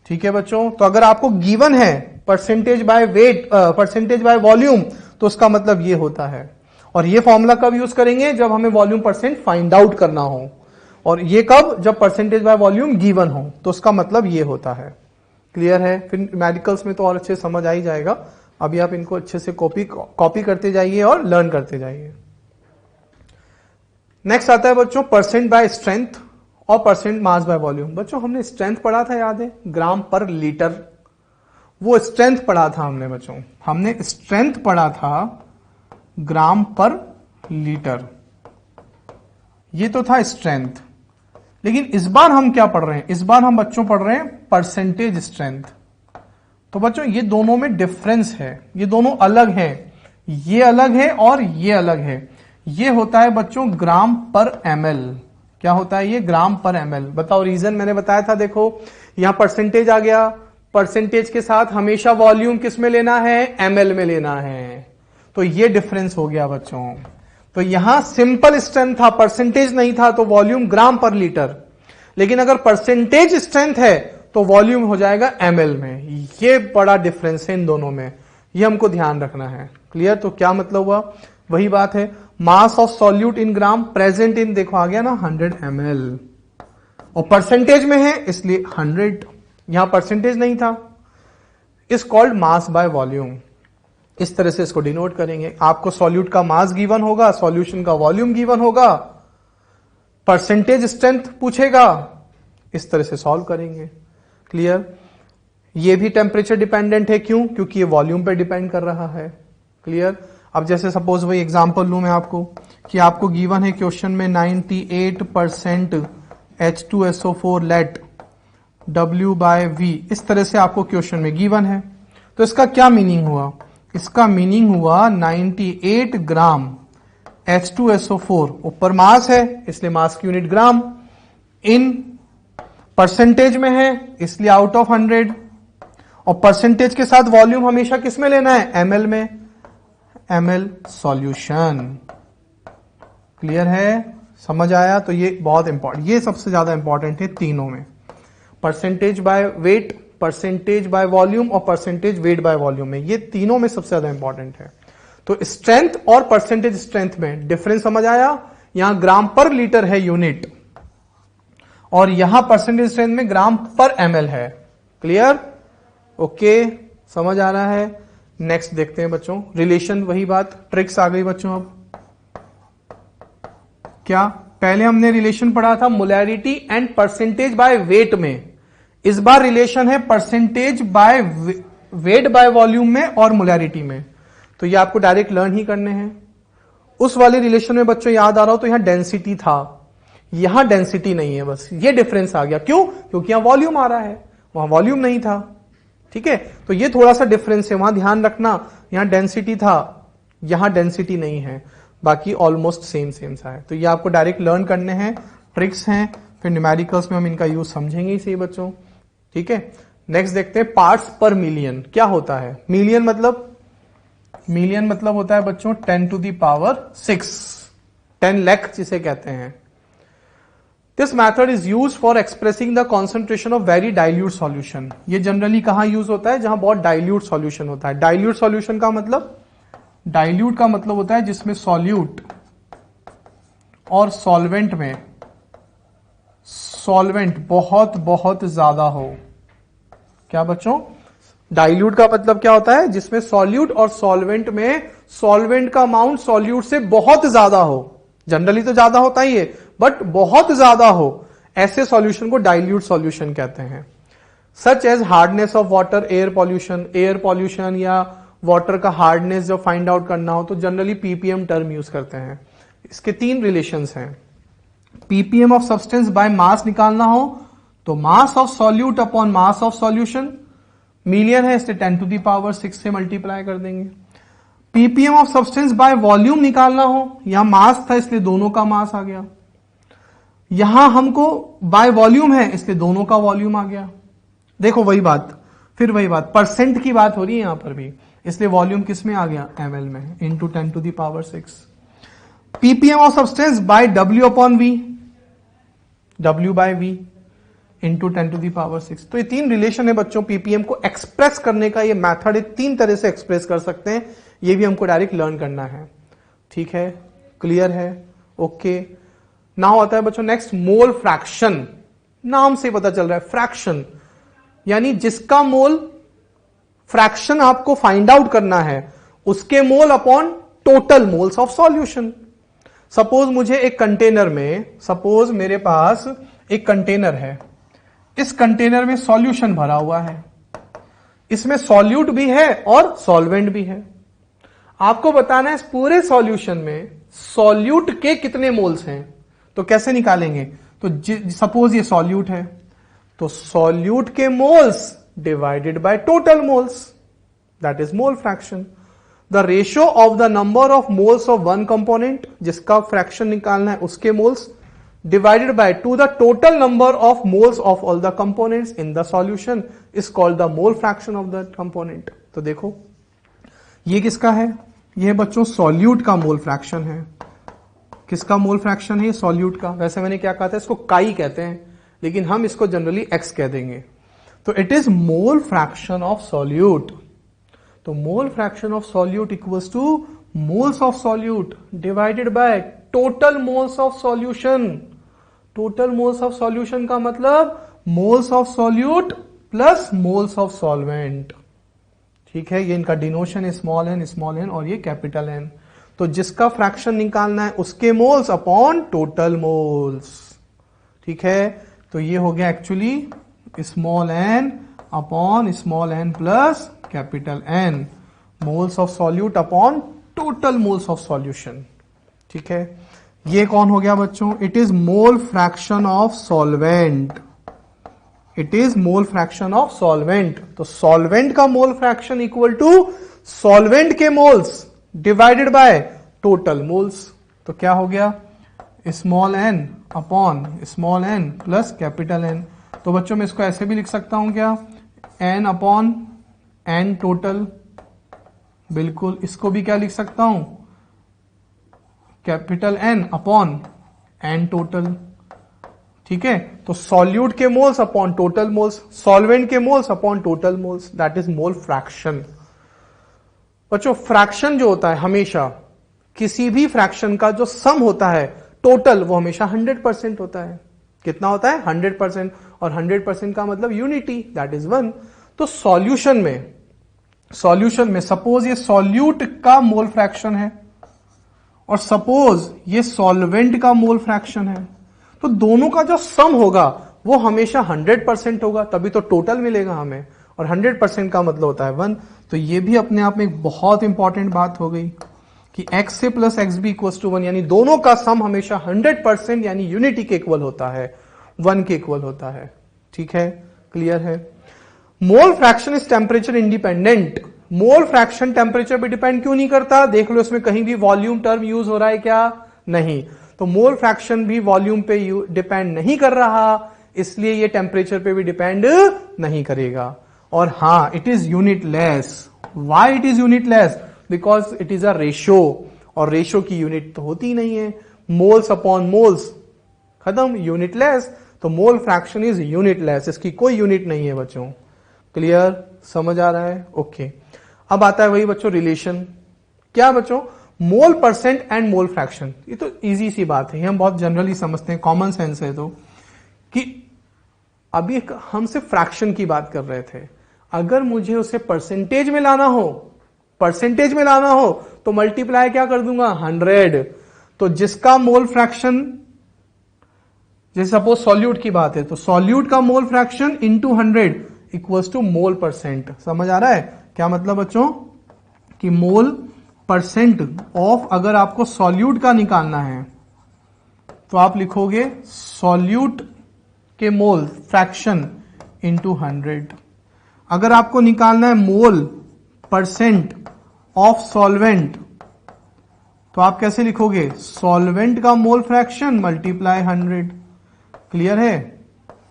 ठीक है बच्चों। तो अगर आपको गिवन है percentage by wait, percentage by volume, तो उसका मतलब ये होता है। और ये फॉर्मूला कब यूज करेंगे? जब हमें वॉल्यूम परसेंट फाइंड आउट करना हो। और ये कब? जब परसेंटेज बाय वॉल्यूम गिवन हो, तो उसका मतलब ये होता है। क्लियर है? फिर मेडिकल्स में तो और अच्छे समझ आ ही जाएगा। अभी आप इनको अच्छे से कॉपी करते जाइए और लर्न करते जाइए। नेक्स्ट आता है बच्चों परसेंट बाय स्ट्रेंथ और परसेंट मास बाय वॉल्यूम। बच्चों हमने स्ट्रेंथ पढ़ा था, याद है? ग्राम पर लीटर, वो स्ट्रेंथ पढ़ा था हमने बच्चों, हमने स्ट्रेंथ पढ़ा था ग्राम पर लीटर, ये तो था स्ट्रेंथ। लेकिन इस बार हम क्या पढ़ रहे हैं? इस बार हम बच्चों पढ़ रहे हैं परसेंटेज स्ट्रेंथ। तो बच्चों ये दोनों में डिफरेंस है, ये दोनों अलग हैं, ये अलग है और ये अलग है। ये होता है बच्चों ग्राम पर ml। क्या होता है ये? ग्राम पर ml। बताओ रीजन, मैंने बताया था, देखो यहां परसेंटेज आ गया, परसेंटेज के साथ हमेशा वॉल्यूम किस में लेना है? ml में लेना है। तो ये डिफरेंस हो गया बच्चों। तो यहां सिंपल स्ट्रेंथ था, परसेंटेज नहीं था, तो वॉल्यूम ग्राम पर लीटर। लेकिन अगर परसेंटेज स्ट्रेंथ है तो वॉल्यूम हो जाएगा ml में। ये बड़ा डिफरेंस है इन दोनों में, ये हमको ध्यान रखना है। क्लियर? तो क्या मतलब हुआ? वही बात है, mass of solute in gram present in, देखो आ गया ना 100 ml, और परसेंटेज में है इसलिए 100, यहां परसेंटेज नहीं था, is called mass by volume. इस तरह से इसको डिनोट करेंगे। आपको सॉल्यूट का मास गिवन होगा, सॉल्यूशन का वॉल्यूम गिवन होगा, परसेंटेज स्ट्रेंथ पूछेगा, इस तरह से सॉल्व करेंगे। क्लियर? ये भी टेम्परेचर डिपेंडेंट है, क्यों? क्योंकि ये वॉल्यूम पे डिपेंड कर रहा है। क्लियर? अब जैसे सपोज वही एग्जांपल लूं मैं आपको कि आपको गिवन है क्वेश्चन में 98% H2SO4 लेट W/V, इस तरह से आपको क्वेश्चन में गिवन है। तो इसका क्या मीनिंग हुआ? इसका मीनिंग हुआ 98 ग्राम H2SO4, ऊपर मास है इसलिए मास की यूनिट ग्राम, इन परसेंटेज में है इसलिए आउट ऑफ 100, और परसेंटेज के साथ वॉल्यूम हमेशा किस में लेना है? ml में, ml सॉल्यूशन। क्लियर है? समझ आया? तो ये बहुत इंपॉर्टेंट, ये सबसे ज्यादा इंपॉर्टेंट है तीनों में, percentage by wait, percentage by volume और परसेंटेज वेट बाय वॉल्यूम में, ये तीनों में सबसे ज्यादा इंपॉर्टेंट है। तो स्ट्रेंथ और परसेंटेज स्ट्रेंथ में डिफरेंस समझ आया? यहां ग्राम पर लीटर है यूनिट, और यहां परसेंटेज स्ट्रेंथ में ग्राम पर ml है। क्लियर? ओके, समझ आ रहा है? नेक्स्ट देखते हैं बच्चों, रिलेशन, वही बात, ट्रिक्स आ गई बच्चों। अब क्या पहले हमने रिलेशन पढ़ा था molarity and percentage by wait में, इस बार रिलेशन है percentage by weight by volume में और मोलैरिटी में। तो ये आपको डायरेक्ट लर्न ही करने हैं। उस वाले रिलेशन में बच्चों याद आ रहा हो तो यहां डेंसिटी था, यहां डेंसिटी नहीं है, बस ये डिफरेंस आ गया। क्यों? क्योंकि यहां वॉल्यूम आ रहा है, वहां वॉल्यूम नहीं था। ठीक है, तो ये थोड़ा सा डिफरेंस है, वहां ध्यान रखना। यहां डेंसिटी था, यहां डेंसिटी नहीं है, बाकी ऑलमोस्ट सेम सा है। तो ये आपको डायरेक्ट लर्न करने हैं, ट्रिक्स हैं, फिर न्यूमेरिकल्स में हम इनका यूज समझेंगे ही सही बच्चों। ठीक है, नेक्स्ट देखते हैं पार्ट्स पर मिलियन क्या होता है। मिलियन मतलब होता है बच्चों 10⁶, 10 लाख जिसे कहते हैं। This method is use for expressing the concentration of very dilute solution. ये जनरली कहां यूज होता है? जहां बहुत डाइल्यूट सॉल्यूशन होता है। डाइल्यूट सॉल्यूशन का मतलब, डाइल्यूट का मतलब होता है जिसमें सॉल्यूट और सॉल्वेंट में सॉल्वेंट बहुत बहुत ज्यादा हो। क्या बच्चों? डाइल्यूट का मतलब क्या होता है? जिसमें सॉल्यूट और सॉल्वेंट में सॉल्वेंट का अमाउंट सॉल्यूट से बहुत ज्यादा हो। जनरली तो ज्यादा होता ही है, बट बहुत ज्यादा हो, ऐसे सॉल्यूशन को डाइल्यूट सॉल्यूशन कहते हैं। Such as hardness of water, air pollution या वाटर का हार्डनेस जब फाइंड आउट करना हो तो जनरली पीपीएम टर्म यूज करते हैं। इसके 3 रिलेशंस हैं। Ppm of substance by mass निकालना हो तो mass of solute upon mass of solution, million है इसलिए 10⁶ से मल्टीप्लाई कर देंगे। Ppm of substance by volume निकालना हो, यहां मास था इसलिए दोनों का मास आ गया, यहां हमको बाय वॉल्यूम है इसलिए दोनों का वॉल्यूम आ गया। देखो वही बात, फिर वही बात, परसेंट की बात हो रही है यहां पर भी, इसलिए वॉल्यूम किस में आ गया? ml में, into 10⁶। Ppm of substance by W/V, W/V into 10⁶। तो ये 3 रिलेशन है बच्चों। पीपीएम को एक्सप्रेस करने का ये मैथड है, 3 तरह से एक्सप्रेस कर सकते हैं, ये भी हमको डायरेक्ट लर्न करना है। ठीक है, क्लियर है? ओके, नाउ आता है बच्चों नेक्स्ट मोल फ्रैक्शन। नाम से पता चल रहा है फ्रैक्शन, यानी जिसका मोल फ्रैक्शन आपको फाइंड आउट करना है, उसके mole upon total moles of solution. Suppose मुझे एक कंटेनर में, सपोज मेरे पास एक कंटेनर है, इस कंटेनर में सॉल्यूशन भरा हुआ है, इसमें सॉल्यूट भी है और सॉल्वेंट भी है। आपको बताना है इस पूरे सॉल्यूशन में सॉल्यूट के कितने मोल्स हैं। तो कैसे निकालेंगे? तो सपोज ये सॉल्यूट है, तो सॉल्यूट के moles divided by total moles, that is mole fraction. The ratio of the number of moles of one component, जिसका फ्रैक्शन निकालना है उसके moles, divided by to the total number of moles of all the components in the solution is called the mole fraction of the component। तो देखो ये किसका है? ये बच्चों सॉल्यूट का मोल फ्रैक्शन है। किसका मोल फ्रैक्शन है? सॉल्यूट का। वैसे मैंने क्या कहा था, इसको काई कहते हैं, लेकिन हम इसको जनरली एक्स कह देंगे। तो it is mole fraction of solute. तो mole fraction of solute equals to moles of solute divided by total moles of solution. Total moles of solution का मतलब moles of solute plus moles of solvent. ठीक है, ये इनका डिनोशन है small N और ये कैपिटल एन। तो जिसका फ्रैक्शन निकालना है उसके मोल्स अपॉन टोटल मोल्स। ठीक है, तो ये हो गया actually small N upon small N plus capital N, moles of solute upon total moles of solution. ठीक है, ये कौन हो गया बच्चों? It is mole fraction of solvent. It is mole fraction of solvent. तो सॉल्वेंट का mole fraction equal to solvent के moles divided by total moles. तो क्या हो गया? Small N upon small N plus capital N. तो बच्चों मैं इसको ऐसे भी लिख सकता हूं क्या? N upon N total. बिल्कुल, इसको भी क्या लिख सकता हूं? Capital N upon N total. ठीक है, तो सॉल्यूट के moles upon total moles, solvent के moles upon total moles, that is mole fraction. बच्चों फ्रैक्शन जो होता है हमेशा, किसी भी फ्रैक्शन का जो सम होता है टोटल, वो हमेशा 100% होता है। कितना होता है? 100%। और 100% का मतलब यूनिटी, दैट इज 1। तो सॉल्यूशन में सपोज ये सॉल्यूट का मोल फ्रैक्शन है और सपोज ये सॉल्वेंट का मोल फ्रैक्शन है, तो दोनों का जो सम होगा वो हमेशा 100% होगा, तभी तो टोटल मिलेगा हमें। और 100% का मतलब होता है 1। तो ये भी अपने आप में एक बहुत इंपॉर्टेंट बात हो गई कि x से plus X B equal to 1, यानी दोनों का सम हमेशा 100% यानी यूनिटी के इक्वल होता है, 1 के इक्वल होता है। ठीक है, क्लियर है? मोल fraction is temperature independent. Mole fraction temperature पे डिपेंड क्यों नहीं करता? देख लो इसमें कहीं भी वॉल्यूम टर्म यूज हो रहा है क्या? नहीं। तो मोल फ्रैक्शन भी वॉल्यूम पे डिपेंड नहीं कर रहा, इसलिए ये टेम्परेचर पे भी डिपेंड नहीं करेगा। और हां, it is unitless. Why it is unitless? Because it is a ratio, और रेशो की यूनिट तो होती नहीं है। मोल्स अपॉन मोल्स, खत्म, यूनिटलेस। तो मोल फ्रैक्शन इज यूनिटलेस, इसकी कोई यूनिट नहीं है बच्चों। क्लियर? समझ आ रहा है? ओके। अब आता है वही बच्चों रिलेशन। क्या बच्चों? मोल परसेंट एंड मोल फ्रैक्शन। ये तो इजी सी बात है, हम बहुत जनरली समझते हैं, कॉमन सेंस है। तो कि अभी हम सिर्फ फ्रैक्शन की बात कर रहे थे, अगर मुझे उसे परसेंटेज में लाना हो तो मल्टीप्लाई क्या कर दूंगा? 100। तो जिसका मोल फ्रैक्शन, जैसे सपोज सॉल्यूट की बात है, तो सॉल्यूट का mole fraction into 100 equals to mole percent. समझ आ रहा है क्या मतलब बच्चों? कि मोल परसेंट ऑफ, अगर आपको सॉल्यूट का निकालना है तो आप लिखोगे सॉल्यूट के मोल फ्रैक्शन इंटू 100। अगर आपको निकालना है मोल परसेंट ऑफ सॉल्वेंट, तो आप कैसे लिखोगे? सॉल्वेंट का मोल फ्रैक्शन मल्टीप्लाई 100। क्लियर है?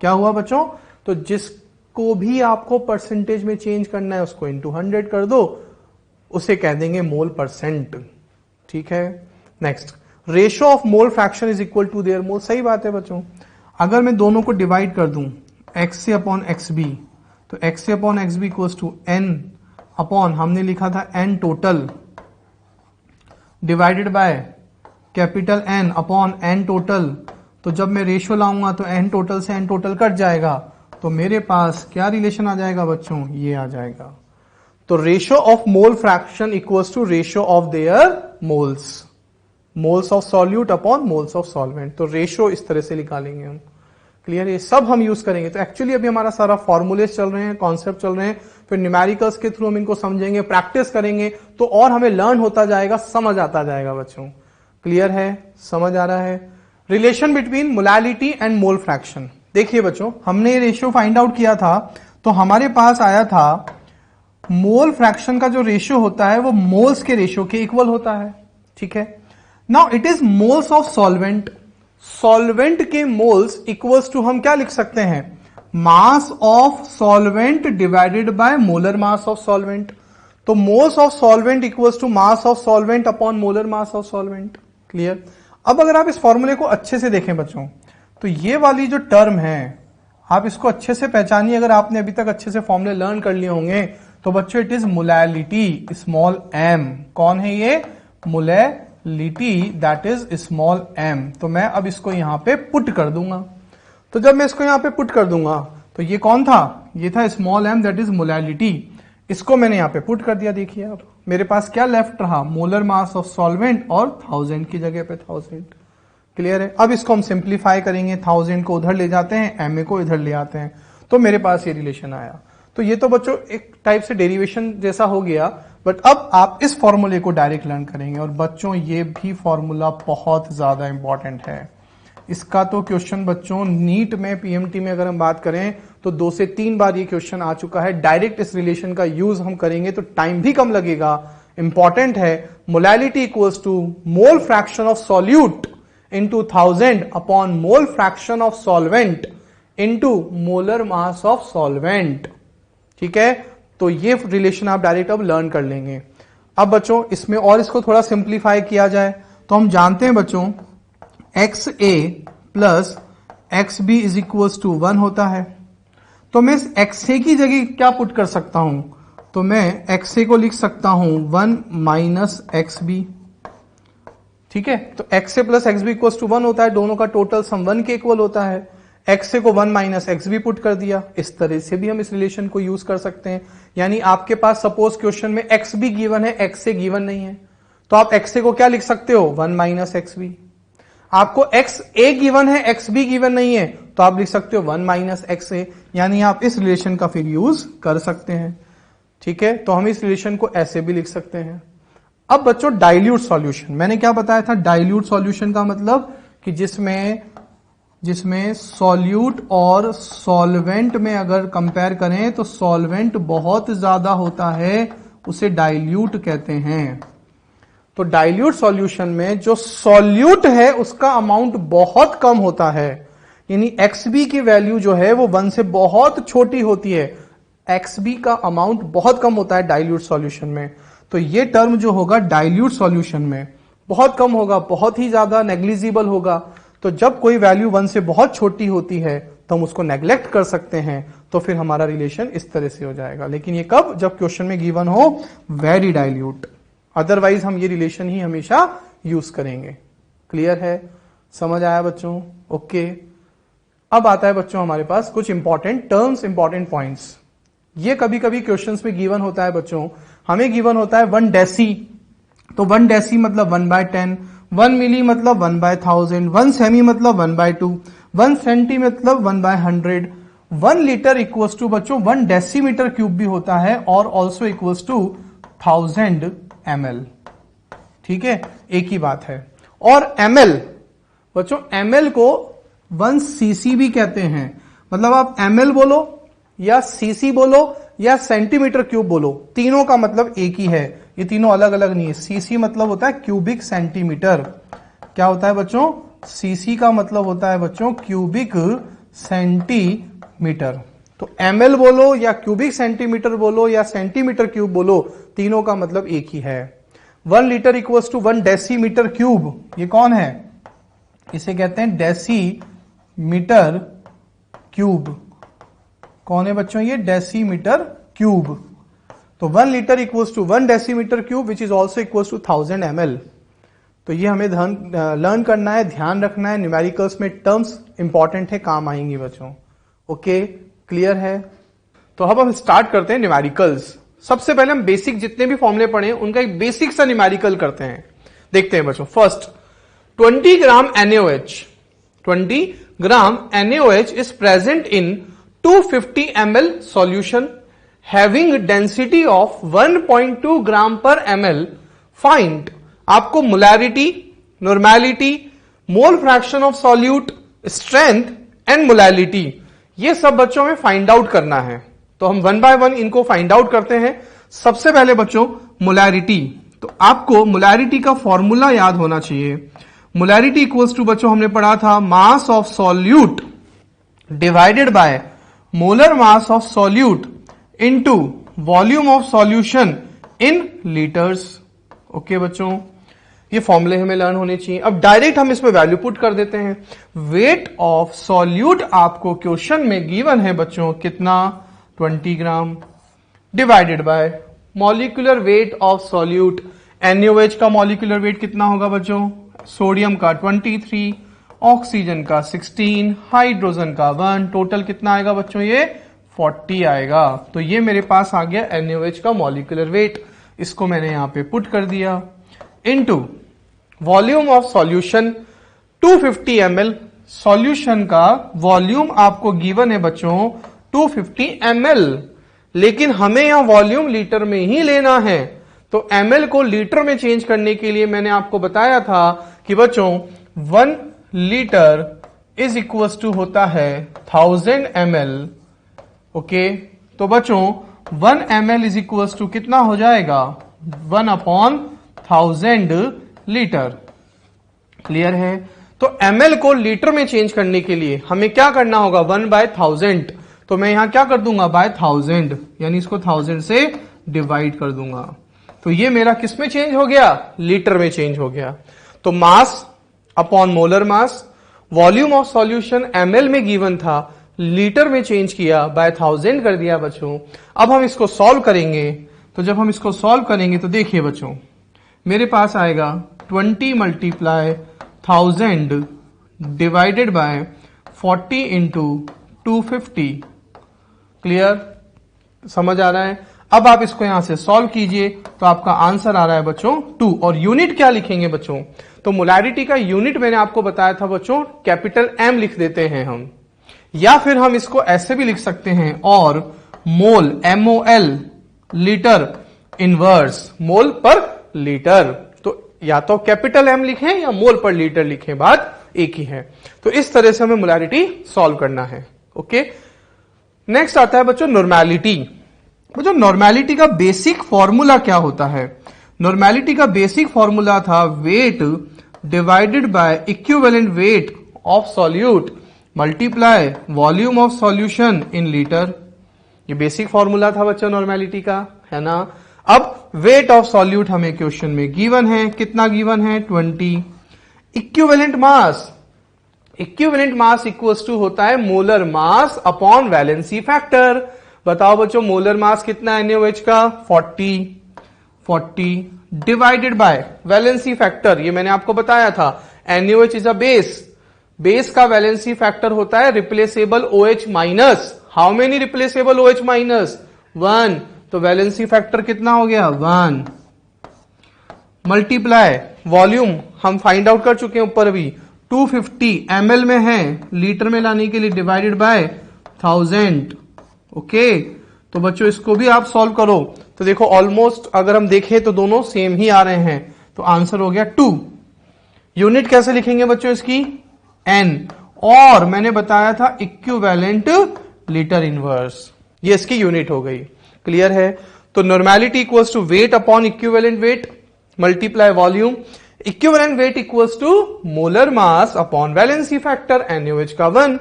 क्या हुआ बच्चों? तो जिसको भी आपको परसेंटेज में चेंज करना है उसको इंटू 100 कर दो, उसे कह देंगे मोल परसेंट। ठीक है, next, ratio of mole fraction is equal to their mole. सही बात है बच्चों। अगर मैं दोनों को डिवाइड कर दूं x से अपॉन एक्स बी, तो x से upon X B equals to n upon, हमने लिखा था n total, divided by capital N upon n total. तो जब मैं रेशियो लाऊंगा तो n टोटल से n टोटल कट जाएगा, तो मेरे पास क्या रिलेशन आ जाएगा बच्चों? ये आ जाएगा। तो ratio of mole fraction equals to ratio of their moles, moles of solute upon moles of solvent. तो रेशियो इस तरह से निकालेंगे हम। क्लियर? ये सब हम यूज करेंगे। तो एक्चुअली अभी हमारा सारा फॉर्मूलेस चल रहे हैं, कॉन्सेप्ट चल रहे हैं, फिर न्यूमेरिकल्स के थ्रू हम इनको समझेंगे, प्रैक्टिस करेंगे, तो और हमें लर्न होता जाएगा, समझ आता जाएगा बच्चों। क्लियर है? समझ आ रहा है? Relation between molality and mole fraction. देखिए बच्चों, हमने ये रेशियो फाइंड आउट किया था, तो हमारे पास आया था मोल फ्रैक्शन का जो रेशियो होता है वो मोल्स के रेशियो के इक्वल होता है। ठीक है, now it is moles of solvent. Solvent के मोल्स इक्वल्स टू हम क्या लिख सकते हैं? Mass of solvent divided by molar mass of solvent. तो moles of solvent equals to mass of solvent upon molar mass of solvent. Clear? अब अगर आप इस फॉर्मूले को अच्छे से देखें बच्चों, तो ये वाली जो टर्म है, आप इसको अच्छे से पहचानिए। अगर आपने अभी तक अच्छे से फॉर्मूले लर्न कर लिए होंगे तो बच्चों it is molality, small m। कौन है ये? Molality, that is small m। तो मैं अब इसको यहां पे पुट कर दूंगा। तो जब मैं इसको यहां पे पुट कर दूंगा तो ये कौन था? ये था small m, that is molality. इसको मैंने यहां पे पुट कर दिया। देखिए अब मेरे पास क्या लेफ्ट रहा, मोलर मास ऑफ सॉल्वेंट और 1000 की जगह पे 1000। क्लियर है। अब इसको हम सिंप्लीफाई करेंगे, 1000 को उधर ले जाते हैं, एमए को इधर ले आते हैं, तो मेरे पास ये रिलेशन आया। तो ये तो बच्चों एक टाइप से डेरिवेशन जैसा हो गया, बट अब आप इस फॉर्मूले को डायरेक्ट लर्न करेंगे। और बच्चों ये भी फॉर्मूला बहुत ज्यादा इंपॉर्टेंट है। इसका तो क्वेश्चन बच्चों नीट में, पीएमटी में अगर हम बात करें तो 2 से 3 बार ये क्वेश्चन आ चुका है। डायरेक्ट इस रिलेशन का यूज हम करेंगे तो टाइम भी कम लगेगा। इंपॉर्टेंट है। Molality equals to mole fraction of solute into 1000 upon mole fraction of solvent into molar mass of solvent. ठीक है, तो ये रिलेशन आप डायरेक्ट अब लर्न कर लेंगे। अब बच्चों इसमें और इसको थोड़ा सिंप्लीफाई किया जाए तो हम जानते हैं बच्चों X A plus X B is equal to 1 होता है। तो मैं इस एक्स ए की जगह क्या पुट कर सकता हूं, तो मैं एक्स ए को लिख सकता हूं 1 माइनस एक्स बी। ठीक है, तो X A plus X B equal to 1 होता है, दोनों का टोटल सम 1 के इक्वल होता है। एक्स ए को 1 माइनस एक्स बी पुट कर दिया। इस तरह से भी हम इस रिलेशन को यूज कर सकते हैं। यानी आपके पास सपोज क्वेश्चन में एक्स बी गिवन है, एक्स ए गिवन नहीं है, तो आप एक्स ए को क्या लिख सकते हो, 1 माइनस एक्स बी। आपको एक्स ए गिवन है, एक्स बी गिवन नहीं है, तो आप लिख सकते हो 1 माइनस एक्स ए। यानी आप इस रिलेशन का फिर यूज कर सकते हैं। ठीक है, तो हम इस रिलेशन को ऐसे भी लिख सकते हैं। अब बच्चों डाइल्यूट सॉल्यूशन, मैंने क्या बताया था, डाइल्यूट सॉल्यूशन का मतलब कि जिसमें सॉल्यूट और सॉल्वेंट में अगर कंपेयर करें तो सॉल्वेंट बहुत ज्यादा होता है, उसे डाइल्यूट कहते हैं। तो डाइल्यूट सॉल्यूशन में जो सॉल्यूट है उसका अमाउंट बहुत कम होता है, यानी एक्सबी की वैल्यू जो है वो 1 से बहुत छोटी होती है। एक्सबी का अमाउंट बहुत कम होता है डाइल्यूट सॉल्यूशन में। तो ये टर्म जो होगा डाइल्यूट सॉल्यूशन में बहुत कम होगा, बहुत ही ज्यादा नेग्लिजिबल होगा। तो जब कोई वैल्यू 1 से बहुत छोटी होती है तो हम उसको नेग्लेक्ट कर सकते हैं, तो फिर हमारा रिलेशन इस तरह से हो जाएगा। लेकिन ये कब, जब क्वेश्चन में गिवन हो वेरी डाइल्यूट, अदरवाइज हम ये रिलेशन ही हमेशा यूज करेंगे। क्लियर है, समझ आया बच्चों? ओके। अब आता है बच्चों हमारे पास कुछ इंपॉर्टेंट टर्म्स, इंपॉर्टेंट पॉइंट्स। ये कभी कभी क्वेश्चंस में गिवन होता है बच्चों, हमें गिवन होता है 1 डेसी, तो 1 डेसी मतलब 1/10, 1 मिली मतलब 1/1000, 1 सेमी मतलब 1/2, 1 सेंटी मतलब 1/100, 1 लीटर इक्वल्स टू बच्चों 1 डेसीमीटर क्यूब भी होता है और ऑल्सो इक्वल्स टू 1000 ml। ठीक है, एक ही बात है। और ml बच्चों, ml को 1 cc भी कहते हैं। मतलब आप ml बोलो या cc बोलो या सेंटीमीटर क्यूब बोलो, तीनों का मतलब एक ही है। ये तीनों अलग अलग नहीं है। cc मतलब होता है क्यूबिक सेंटीमीटर। क्या होता है बच्चों, cc का मतलब होता है बच्चों क्यूबिक सेंटीमीटर। तो ml बोलो या क्यूबिक सेंटीमीटर बोलो या सेंटीमीटर क्यूब बोलो, तीनों का मतलब एक ही है। 1 litre equals to 1 decimetre cube, ये कौन है, इसे कहते हैं डेसीमीटर क्यूब। कौन है बच्चों, ये डेसीमीटर क्यूब। तो 1 litre equals to 1 decimetre cube which is also equals to 1000 ml। तो ये हमें लर्न करना है, ध्यान रखना है। न्यूमेरिकल्स में टर्म्स इंपॉर्टेंट है, काम आएंगी बच्चों। ओके, क्लियर है? तो अब हम स्टार्ट करते हैं न्यूमेरिकल्स। सबसे पहले हम बेसिक जितने भी फॉर्मूले पढ़े हैं उनका एक बेसिक सा न्यूमेरिकल करते हैं। देखते हैं बच्चों। First, 20 gram NaOH, 20 gram NaOH is present in 250 ml solution having density of 1.2 ग्राम पर ml. Find, आपको molarity, normality, mole fraction of solute, strength and molality, ये सब बच्चों में फाइंड आउट करना है। तो हम 1 बाय 1 इनको फाइंड आउट करते हैं। सबसे पहले बच्चों मोलैरिटी, तो आपको मोलैरिटी का फॉर्मूला याद होना चाहिए। मोलैरिटी इक्वल्स टू बच्चों हमने पढ़ा था मास of solute divided by molar mass of solute into volume of solution in litres. Okay बच्चों, ये फॉर्मूले हमें लर्न होने चाहिए। अब डायरेक्ट हम इसमें वैल्यू पुट कर देते हैं। वेट ऑफ सॉल्यूट आपको क्वेश्चन में गिवन है बच्चों कितना, 20 gram, divided by molecular weight of solute. NaOH का मॉलिक्यूलर वेट कितना होगा बच्चों, सोडियम का 23, ऑक्सीजन का 16, हाइड्रोजन का 1, टोटल कितना आएगा बच्चों, ये 40 आएगा। तो ये मेरे पास आ गया NaOH का मॉलिक्यूलर वेट, इसको मैंने यहां पे पुट कर दिया into volume of solution 250 ml। Solution का वॉल्यूम आपको गिवन है बच्चों 250 ml, लेकिन हमें यहां वॉल्यूम लीटर में ही लेना है। तो ml को लीटर में चेंज करने के लिए मैंने आपको बताया था कि बच्चों 1 लीटर इज इक्वल टू होता है 1000 ml। ओके, तो बच्चों 1 ml इज इक्वल टू कितना हो जाएगा 1/1000 लीटर। क्लियर है? तो ml को लीटर में चेंज करने के लिए हमें क्या करना होगा 1/1000। तो मैं यहां क्या कर दूंगा बाय 1000, यानी इसको 1000 से डिवाइड कर दूंगा। तो ये मेरा किस में चेंज हो गया, लीटर में चेंज हो गया। तो मास upon molar mass, volume of solution ml में गिवन था, लीटर में चेंज किया, बाय 1000 कर दिया बच्चों। अब हम इसको सॉल्व करेंगे। तो जब हम इसको सॉल्व करेंगे तो देखिए बच्चों, मेरे पास आएगा 20 × 1000 डिवाइडेड बाय 40 × 250। क्लियर? समझ आ रहा है? अब आप इसको यहां से सॉल्व कीजिए तो आपका आंसर आ रहा है बच्चों 2। और यूनिट क्या लिखेंगे बच्चों? तो मोलैरिटी का यूनिट मैंने आपको बताया था बच्चों, कैपिटल M लिख देते हैं हम, या फिर हम इसको ऐसे भी लिख सकते हैं, और मोल MOL लीटर इनवर्स, मोल पर लीटर। तो या तो कैपिटल M लिखें या मोल पर लीटर लिखें, बात एक ही है। तो इस तरह से हमें मोलैरिटी सॉल्व करना है। ओके, नेक्स्ट आता है बच्चों नॉर्मेलिटी। बच्चों नॉर्मेलिटी का बेसिक फॉर्मूला क्या होता है? नॉर्मेलिटी का बेसिक फॉर्मूला था weight divided by equivalent weight of solute multiply volume of solution in litre. ये बेसिक फॉर्मूला था बच्चों नॉर्मेलिटी का, है ना? अब वेट ऑफ सॉल्यूट हमें क्वेश्चन में गिवन है, कितना गिवन है 20। Equivalent mass, equivalent mass equals to होता है molar mass upon valency factor. बताओ बच्चों मोलर मास कितना है NaOH का 40 डिवाइडेड बाय वैलेंसी फैक्टर। ये मैंने आपको बताया था NaOH is a base, base का वैलेंसी फैक्टर होता है replaceable OH minus. How many replaceable OH minus? 1। तो वैलेंसी फैक्टर कितना हो गया 1 मल्टीप्लाई वॉल्यूम हम फाइंड आउट कर चुके हैं ऊपर अभी, 250 ml में है, लीटर में लाने के लिए डिवाइडेड बाय 1000। ओके, तो बच्चों इसको भी आप सॉल्व करो तो देखो ऑलमोस्ट अगर हम देखें तो दोनों सेम ही आ रहे हैं। तो आंसर हो गया 2। यूनिट कैसे लिखेंगे बच्चों इसकी? N। और मैंने बताया था इक्विवेलेंट लीटर इनवर्स, ये इसकी यूनिट हो गई। क्लियर है? तो normality equals to weight upon equivalent weight multiply volume, equivalent weight equals to molar mass upon valency factor NaOH का 1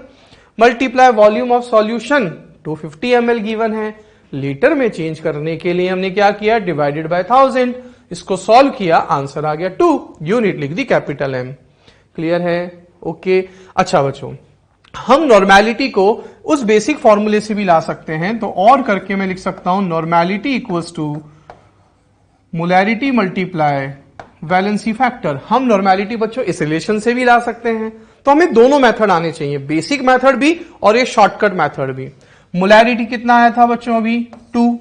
multiply volume of solution 250 ml given है, लीटर में change करने के लिए हमने क्या किया डिवाइडेड बाय 1000। इसको सॉल्व किया, आंसर आ गया 2। यूनिट लिख दी कैपिटल M। क्लियर है? ओके, अच्छा बच्चों हम नॉर्मेलिटी को उस बेसिक फॉर्मूले से भी ला सकते हैं। तो और करके मैं लिख सकता हूं normality equals to molarity multiply valency factor. हम नॉर्मेलिटी बच्चों इस रिलेशन से भी ला सकते हैं। तो हमें दोनों मेथड आने चाहिए, बेसिक मेथड भी और ये शॉर्टकट मेथड भी। मोलैरिटी कितना आया था बच्चों अभी 2,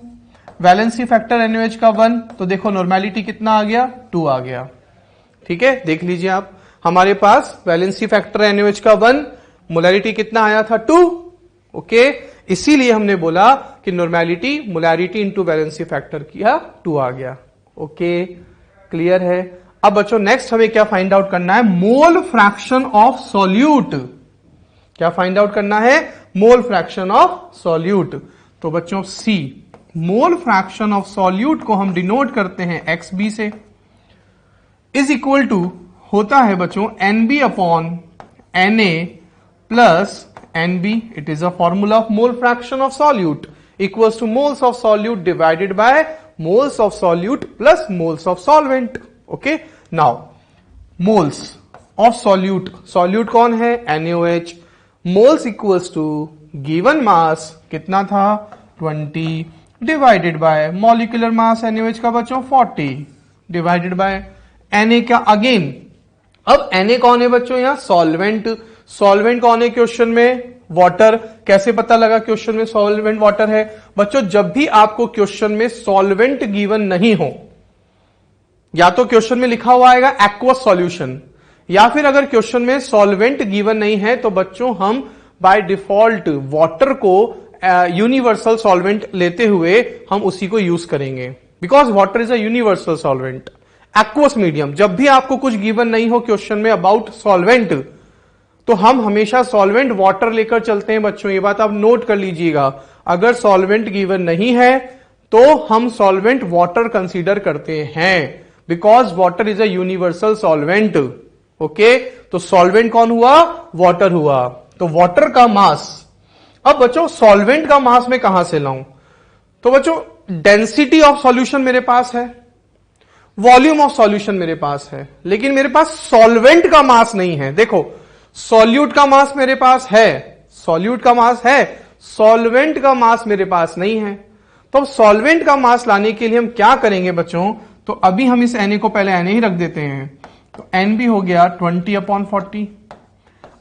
वैलेंसी फैक्टर NaOH का 1, तो देखो नॉर्मेलिटी कितना आ गया 2 आ गया। ठीक है, देख लीजिए आप, हमारे पास वैलेंसी फैक्टर NaOH का 1, मोलैरिटी कितना आया था 2। ओके, इसीलिए हमने बोला कि normality molarity into valency factor किया 2 आ गया। ओके, क्लियर है? अब बच्चों नेक्स्ट हमें क्या फाइंड आउट करना है? मोल फ्रैक्शन ऑफ सॉल्यूट। क्या फाइंड आउट करना है? मोल फ्रैक्शन ऑफ सॉल्यूट। तो बच्चों C, mole fraction of solute को हम डिनोट करते हैं XB से, इज इक्वल टू होता है बच्चों NB upon Na plus NB। It is a formula of mole fraction of solute equals to moles of solute divided by moles of solute plus moles of solvent. Okay, now moles of solute, solute कौन है NaOH, moles equals to given mass कितना था 20 divided by molecular mass NaOH का बच्चों 40 divided by Na का again. अब Na कौन है बच्चों? यहां सॉल्वेंट, सॉल्वेंट कौन है क्वेश्चन में? वाटर। कैसे पता लगा क्वेश्चन में सॉल्वेंट वाटर है? बच्चों जब भी आपको क्वेश्चन में सॉल्वेंट गिवन नहीं हो, या तो क्वेश्चन में लिखा हुआ आएगा एक्वस सॉल्यूशन, या फिर अगर क्वेश्चन में सॉल्वेंट गिवन नहीं है तो बच्चों हम बाय डिफॉल्ट वाटर को यूनिवर्सल सॉल्वेंट लेते हुए हम उसी को यूज करेंगे, because water is a universal solvent. Aqueous medium, जब भी आपको कुछ गिवन नहीं हो क्वेश्चन में अबाउट सॉल्वेंट, तो हम हमेशा सॉल्वेंट वाटर लेकर चलते हैं बच्चों, ये बात आप नोट कर लीजिएगा। अगर सॉल्वेंट गिवन नहीं है तो हम सॉल्वेंट वाटर कंसीडर करते हैं, because water is a universal solvent. Okay, तो सॉल्वेंट कौन हुआ? वाटर हुआ। तो वाटर का मास, अब बच्चों सॉल्वेंट का मास मैं कहां से लाऊं? तो बच्चों डेंसिटी ऑफ सॉल्यूशन मेरे पास है, वॉल्यूम ऑफ सॉल्यूशन मेरे पास है, लेकिन मेरे पास सॉल्वेंट का मास नहीं है। देखो सॉल्यूट का मास मेरे पास है, सॉल्यूट का मास है, सॉल्वेंट का मास मेरे पास नहीं है। तो सॉल्वेंट का मास लाने के लिए हम क्या करेंगे बच्चों? तो अभी हम इस Na को पहले Na ही रख देते हैं, तो N भी हो गया 20/40।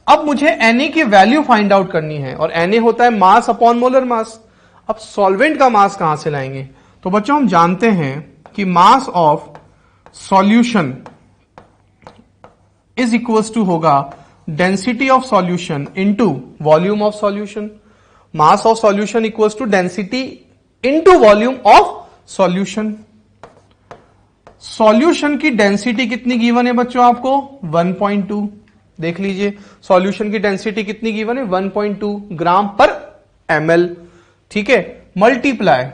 अब मुझे Na की वैल्यू फाइंड आउट करनी है, और Na होता है मास अपॉन मोलर मास। अब सॉल्वेंट का मास कहां से लाएंगे? तो बच्चों हम जानते हैं कि mass of solution is equals to होगा density of solution into volume of solution. Mass of solution equals to density into volume of solution. Solution की डेंसिटी कितनी गिवन है बच्चों आपको? 1.2। देख लीजिए सॉल्यूशन की डेंसिटी कितनी गिवन है? 1.2 ग्राम पर ml। ठीक है, मल्टीप्लाई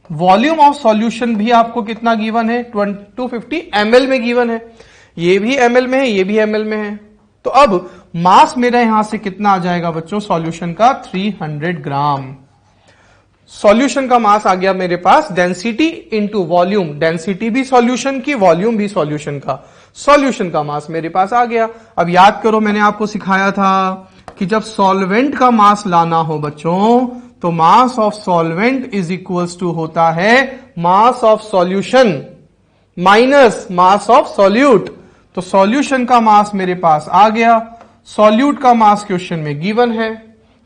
वॉल्यूम ऑफ सॉल्यूशन भी आपको कितना गिवन है? 250 ml में गिवन है। ये भी ml में है, ये भी ml में है। तो अब मास मेरा यहां से कितना आ जाएगा बच्चों? सॉल्यूशन का 300 ग्राम। सॉल्यूशन का मास आ गया मेरे पास डेंसिटी इंटू वॉल्यूम, डेंसिटी भी सॉल्यूशन की, वॉल्यूम भी सॉल्यूशन का, सॉल्यूशन का मास मेरे पास आ गया। अब याद करो मैंने आपको सिखाया था कि जब सॉल्वेंट का मास लाना हो बच्चों, तो mass of solvent is equals to होता है mass of solution minus mass of solute. तो सॉल्यूशन का मास मेरे पास आ गया, सॉल्यूट का मास क्वेश्चन में गिवन है,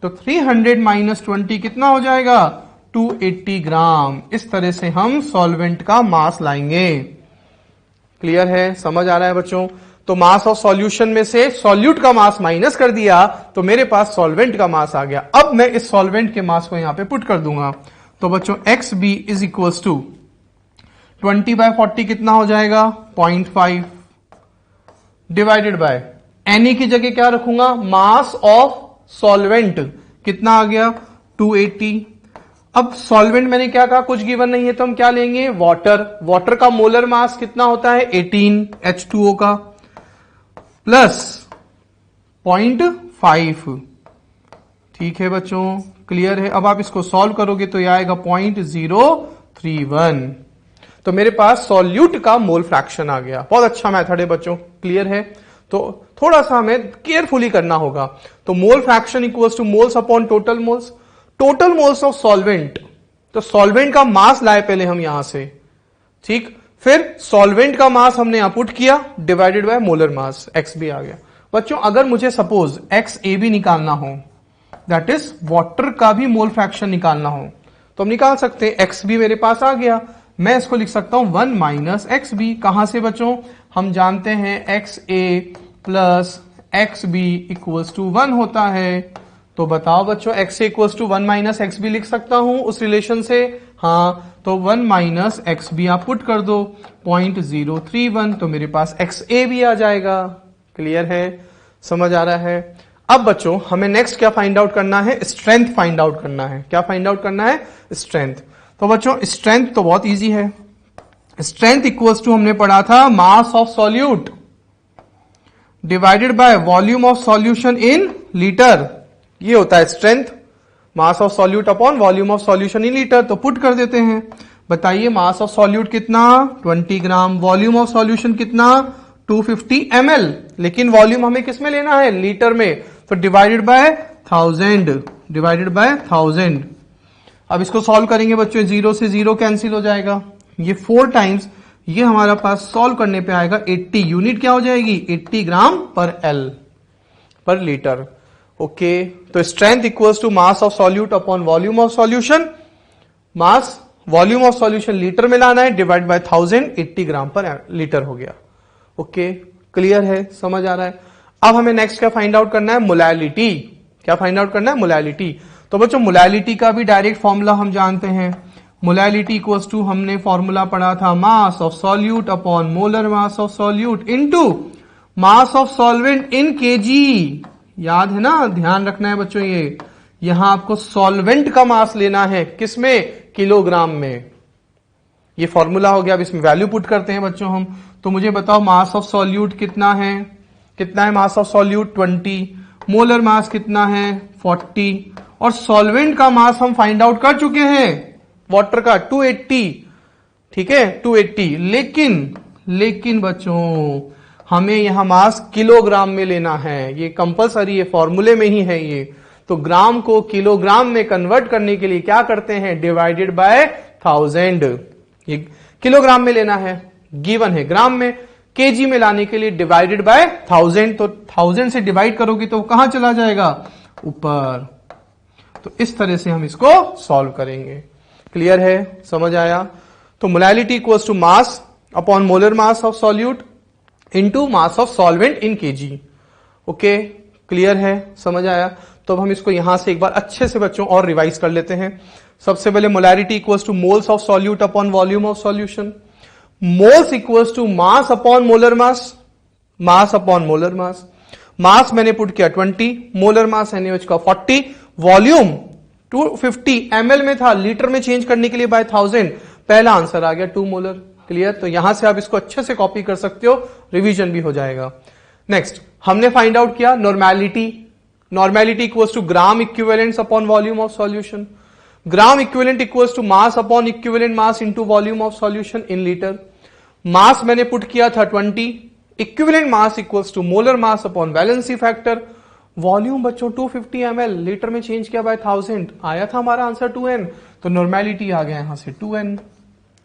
तो 300 माइनस 20 कितना हो जाएगा? 280 ग्राम। इस तरह से हम सॉल्वेंट का मास लाएंगे। क्लियर है? समझ आ रहा है बच्चों? तो मास ऑफ सॉल्यूशन में से सॉल्यूट का मास माइनस कर दिया तो मेरे पास सॉल्वेंट का मास आ गया। अब मैं इस सॉल्वेंट के मास को यहां पे पुट कर दूंगा। तो बच्चों XB इज इक्वल्स टू 20/40 कितना हो जाएगा? 0.5 डिवाइडेड बाय Na की जगह क्या रखूंगा? मास ऑफ सॉल्वेंट कितना आ गया? 280। अब सॉल्वेंट मैंने क्या कहा? कुछ गिवन नहीं है तो हम क्या लेंगे? वाटर। वाटर का मोलर मास कितना होता है? 18 H2O का, प्लस 0.5। ठीक है बच्चों, क्लियर है? अब आप इसको सॉल्व करोगे तो यह आएगा 0.031। तो मेरे पास सॉल्यूट का मोल फ्रैक्शन आ गया। बहुत अच्छा मेथड है बच्चों, क्लियर है? तो थोड़ा सा हमें केयरफुली करना होगा। तो mole fraction equals to moles upon total moles, total moles of solvent. तो सॉल्वेंट का मास लाए पहले हम यहां से, ठीक, फिर सॉल्वेंट का मास हमने यहां पुट किया divided by molar mass, XB आ गया। बच्चों अगर मुझे सपोज XAB निकालना हो, दैट इज वाटर का भी मोल फ्रैक्शन निकालना हो, तो हम निकाल सकते हैं। XB मेरे पास आ गया, मैं इसको लिख सकता हूं 1 माइनस XB। कहां से बच्चों? हम जानते हैं XA प्लस XB इक्वल्स टू 1 होता है। तो बताओ बच्चों XA equals to 1 minus XB लिख सकता हूं उस रिलेशन से? हाँ, तो 1 माइनस XB आप पुट कर दो 0.031, तो मेरे पास XA भी आ जाएगा। क्लियर है? समझ आ रहा है? अब बच्चों हमें नेक्स्ट क्या फाइंड आउट करना है? स्ट्रेंथ फाइंड आउट करना है। क्या फाइंड आउट करना है? स्ट्रेंथ। तो बच्चों स्ट्रेंथ तो बहुत इजी है। स्ट्रेंथ इक्वल्स टू हमने पढ़ा था मास of solute divided by volume of solution in litre. ये होता है strength, mass of solute upon volume of solution in litre. तो पुट कर देते हैं। बताइए मास ऑफ सॉल्यूट कितना? 20 ग्राम। वॉल्यूम ऑफ सॉल्यूशन कितना? 250 ml। लेकिन वॉल्यूम हमें किस में लेना है? लीटर में। तो डिवाइडेड बाय 1000, डिवाइडेड बाय 1000। अब इसको सॉल्व करेंगे बच्चों, 0 से 0 कैंसिल हो जाएगा। ये 4 टाइम्स, ये हमारा पास सॉल्व करने पे आएगा 80। यूनिट क्या हो जाएगी? 80 ग्राम per L per litre. Okay तो strength equals to mass of solute upon volume of solution. Mass volume of solution litre में लाना है, divide by 1000, 80 gram per litre हो गया। ओके क्लियर है, समझ आ रहा है। अब हमें नेक्स्ट क्या फाइंड आउट करना है, मोलैलिटी। क्या फाइंड आउट करना है, मोलैलिटी। तो बच्चों मोलैलिटी का भी डायरेक्ट फॉर्मूला हम जानते हैं। मोलैलिटी इक्वल्स टू, हमने फॉर्मूला पढ़ा था, मास of solute upon molar mass of solute into mass of solvent in KG. याद है ना, ध्यान रखना है बच्चों, ये यहां आपको सॉल्वेंट का मास लेना है, किसमें, किलोग्राम में। ये फॉर्मूला हो गया। अब इसमें वैल्यू पुट करते हैं बच्चों हम। तो मुझे बताओ मास ऑफ सॉल्यूट कितना है, कितना है mass of solute 20, molar mass कितना है 40, और सॉल्वेंट का मास हम फाइंड आउट कर चुके हैं, वाटर का 280, ठीक है 280। लेकिन बच्चों हमें यहां मास किलोग्राम में लेना है, ये कंपलसरी है, फॉर्मूले में ही है ये। तो ग्राम को किलोग्राम में कन्वर्ट करने के लिए क्या करते हैं, डिवाइडेड बाय 1000। ये किलोग्राम में लेना है, गिवन है ग्राम में। केजी में लाने के लिए डिवाइडेड बाय 1000, तो 1000 से डिवाइड करोगे तो कहां चला जाएगा, ऊपर। तो इस तरह से हम इसको सॉल्व करेंगे। क्लियर है, समझ आया। तो molality equals to mass upon molar mass of solute into mass of solvent in KG. Okay clear है, समझ आया। तो अब हम इसको यहां से एक बार अच्छे से बच्चों और रिवाइज कर लेते हैं। सबसे पहले molarity equals to moles of solute upon volume of solution. Moles equals to mass upon molar mass, mass upon molar mass. Mass मैंने पुट किया 20, मोलर मास NaOH का 40, वॉल्यूम 250 ml में था, लीटर में चेंज करने के लिए बाय 1000, पहला आंसर आ गया 2 मोलर। क्लियर, तो यहां से आप इसको अच्छे से कॉपी कर सकते हो, रिवीजन भी हो जाएगा। नेक्स्ट हमने फाइंड आउट किया normality. Normality equals to gram equivalent upon volume of solution. Gram equivalent equals to mass upon equivalent mass into volume of solution in litre. Mass मैंने पुट किया था 20, equivalent mass equals to molar mass upon valency factor. Volume बच्चों 250 ml, litre में change किया by 1000, आया था हमारा answer 2n, तो नॉर्मेलिटी आ गया यहां से 2n।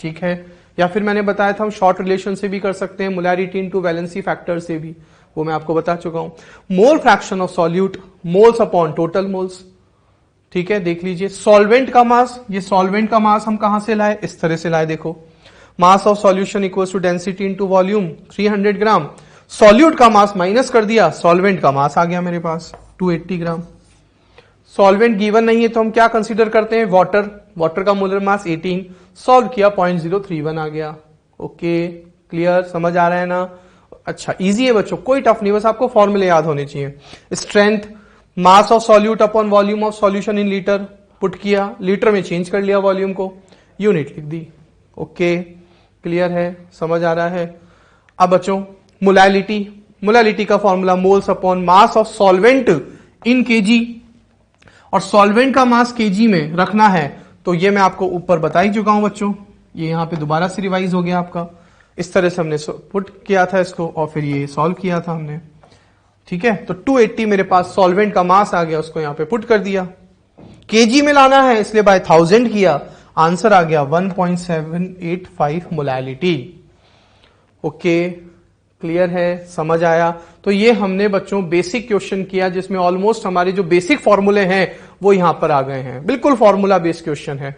ठीक है, या फिर मैंने बताया था हम शॉर्ट रिलेशन से भी कर सकते हैं, मोलैरिटी इनटू वैलेंसी फैक्टर से भी, वो मैं आपको बता चुका हूं। मोल fraction of solute, moles upon total moles. ठीक है, देख लीजिए सॉल्वेंट का मास, ये सॉल्वेंट का मास हम कहां से लाए, इस तरह से लाए, देखो mass of solution equals to density into volume 300 gram. Solute का मास माइनस कर दिया, सॉल्वेंट का मास आ गया मेरे पास 280 ग्राम। सॉल्वेंट गिवन नहीं है तो हम क्या कंसीडर करते हैं, वाटर। वाटर का मोलर मास 18, सॉल्व किया 0.031 आ गया। ओके क्लियर, समझ आ रहा है ना। अच्छा इजी है बच्चों, कोई टफ नहीं, बस आपको फॉर्मूले याद होने चाहिए। Strength, mass of solute upon volume of solution in litre, put किया, लीटर में चेंज कर लिया वॉल्यूम को, यूनिट लिख दी। ओके क्लियर है, समझ आ रहा है। अब बच्चों मोलैलिटी, मोलैलिटी का formula moles upon mass of solvent in KG, और सॉल्वेंट का मास केजी में रखना है, तो ये मैं आपको ऊपर बता ही चुका हूं बच्चों, ये यहां पे दोबारा से रिवाइज हो गया आपका। इस तरह से हमने पुट किया था इसको और फिर ये सॉल्व किया था हमने। ठीक है, तो 280 मेरे पास सॉल्वेंट का मास आ गया, उसको यहां पे पुट कर दिया। केजी में लाना है इसलिए बाय 1000 किया, आंसर आ गया 1.785 मोलैलिटी। ओके क्लियर है, समझ आया। तो ये हमने बच्चों बेसिक क्वेश्चन किया जिसमें ऑलमोस्ट हमारे जो बेसिक फॉर्मूले हैं वो यहां पर आ गए हैं, बिल्कुल फॉर्मूला बेस्ड क्वेश्चन है।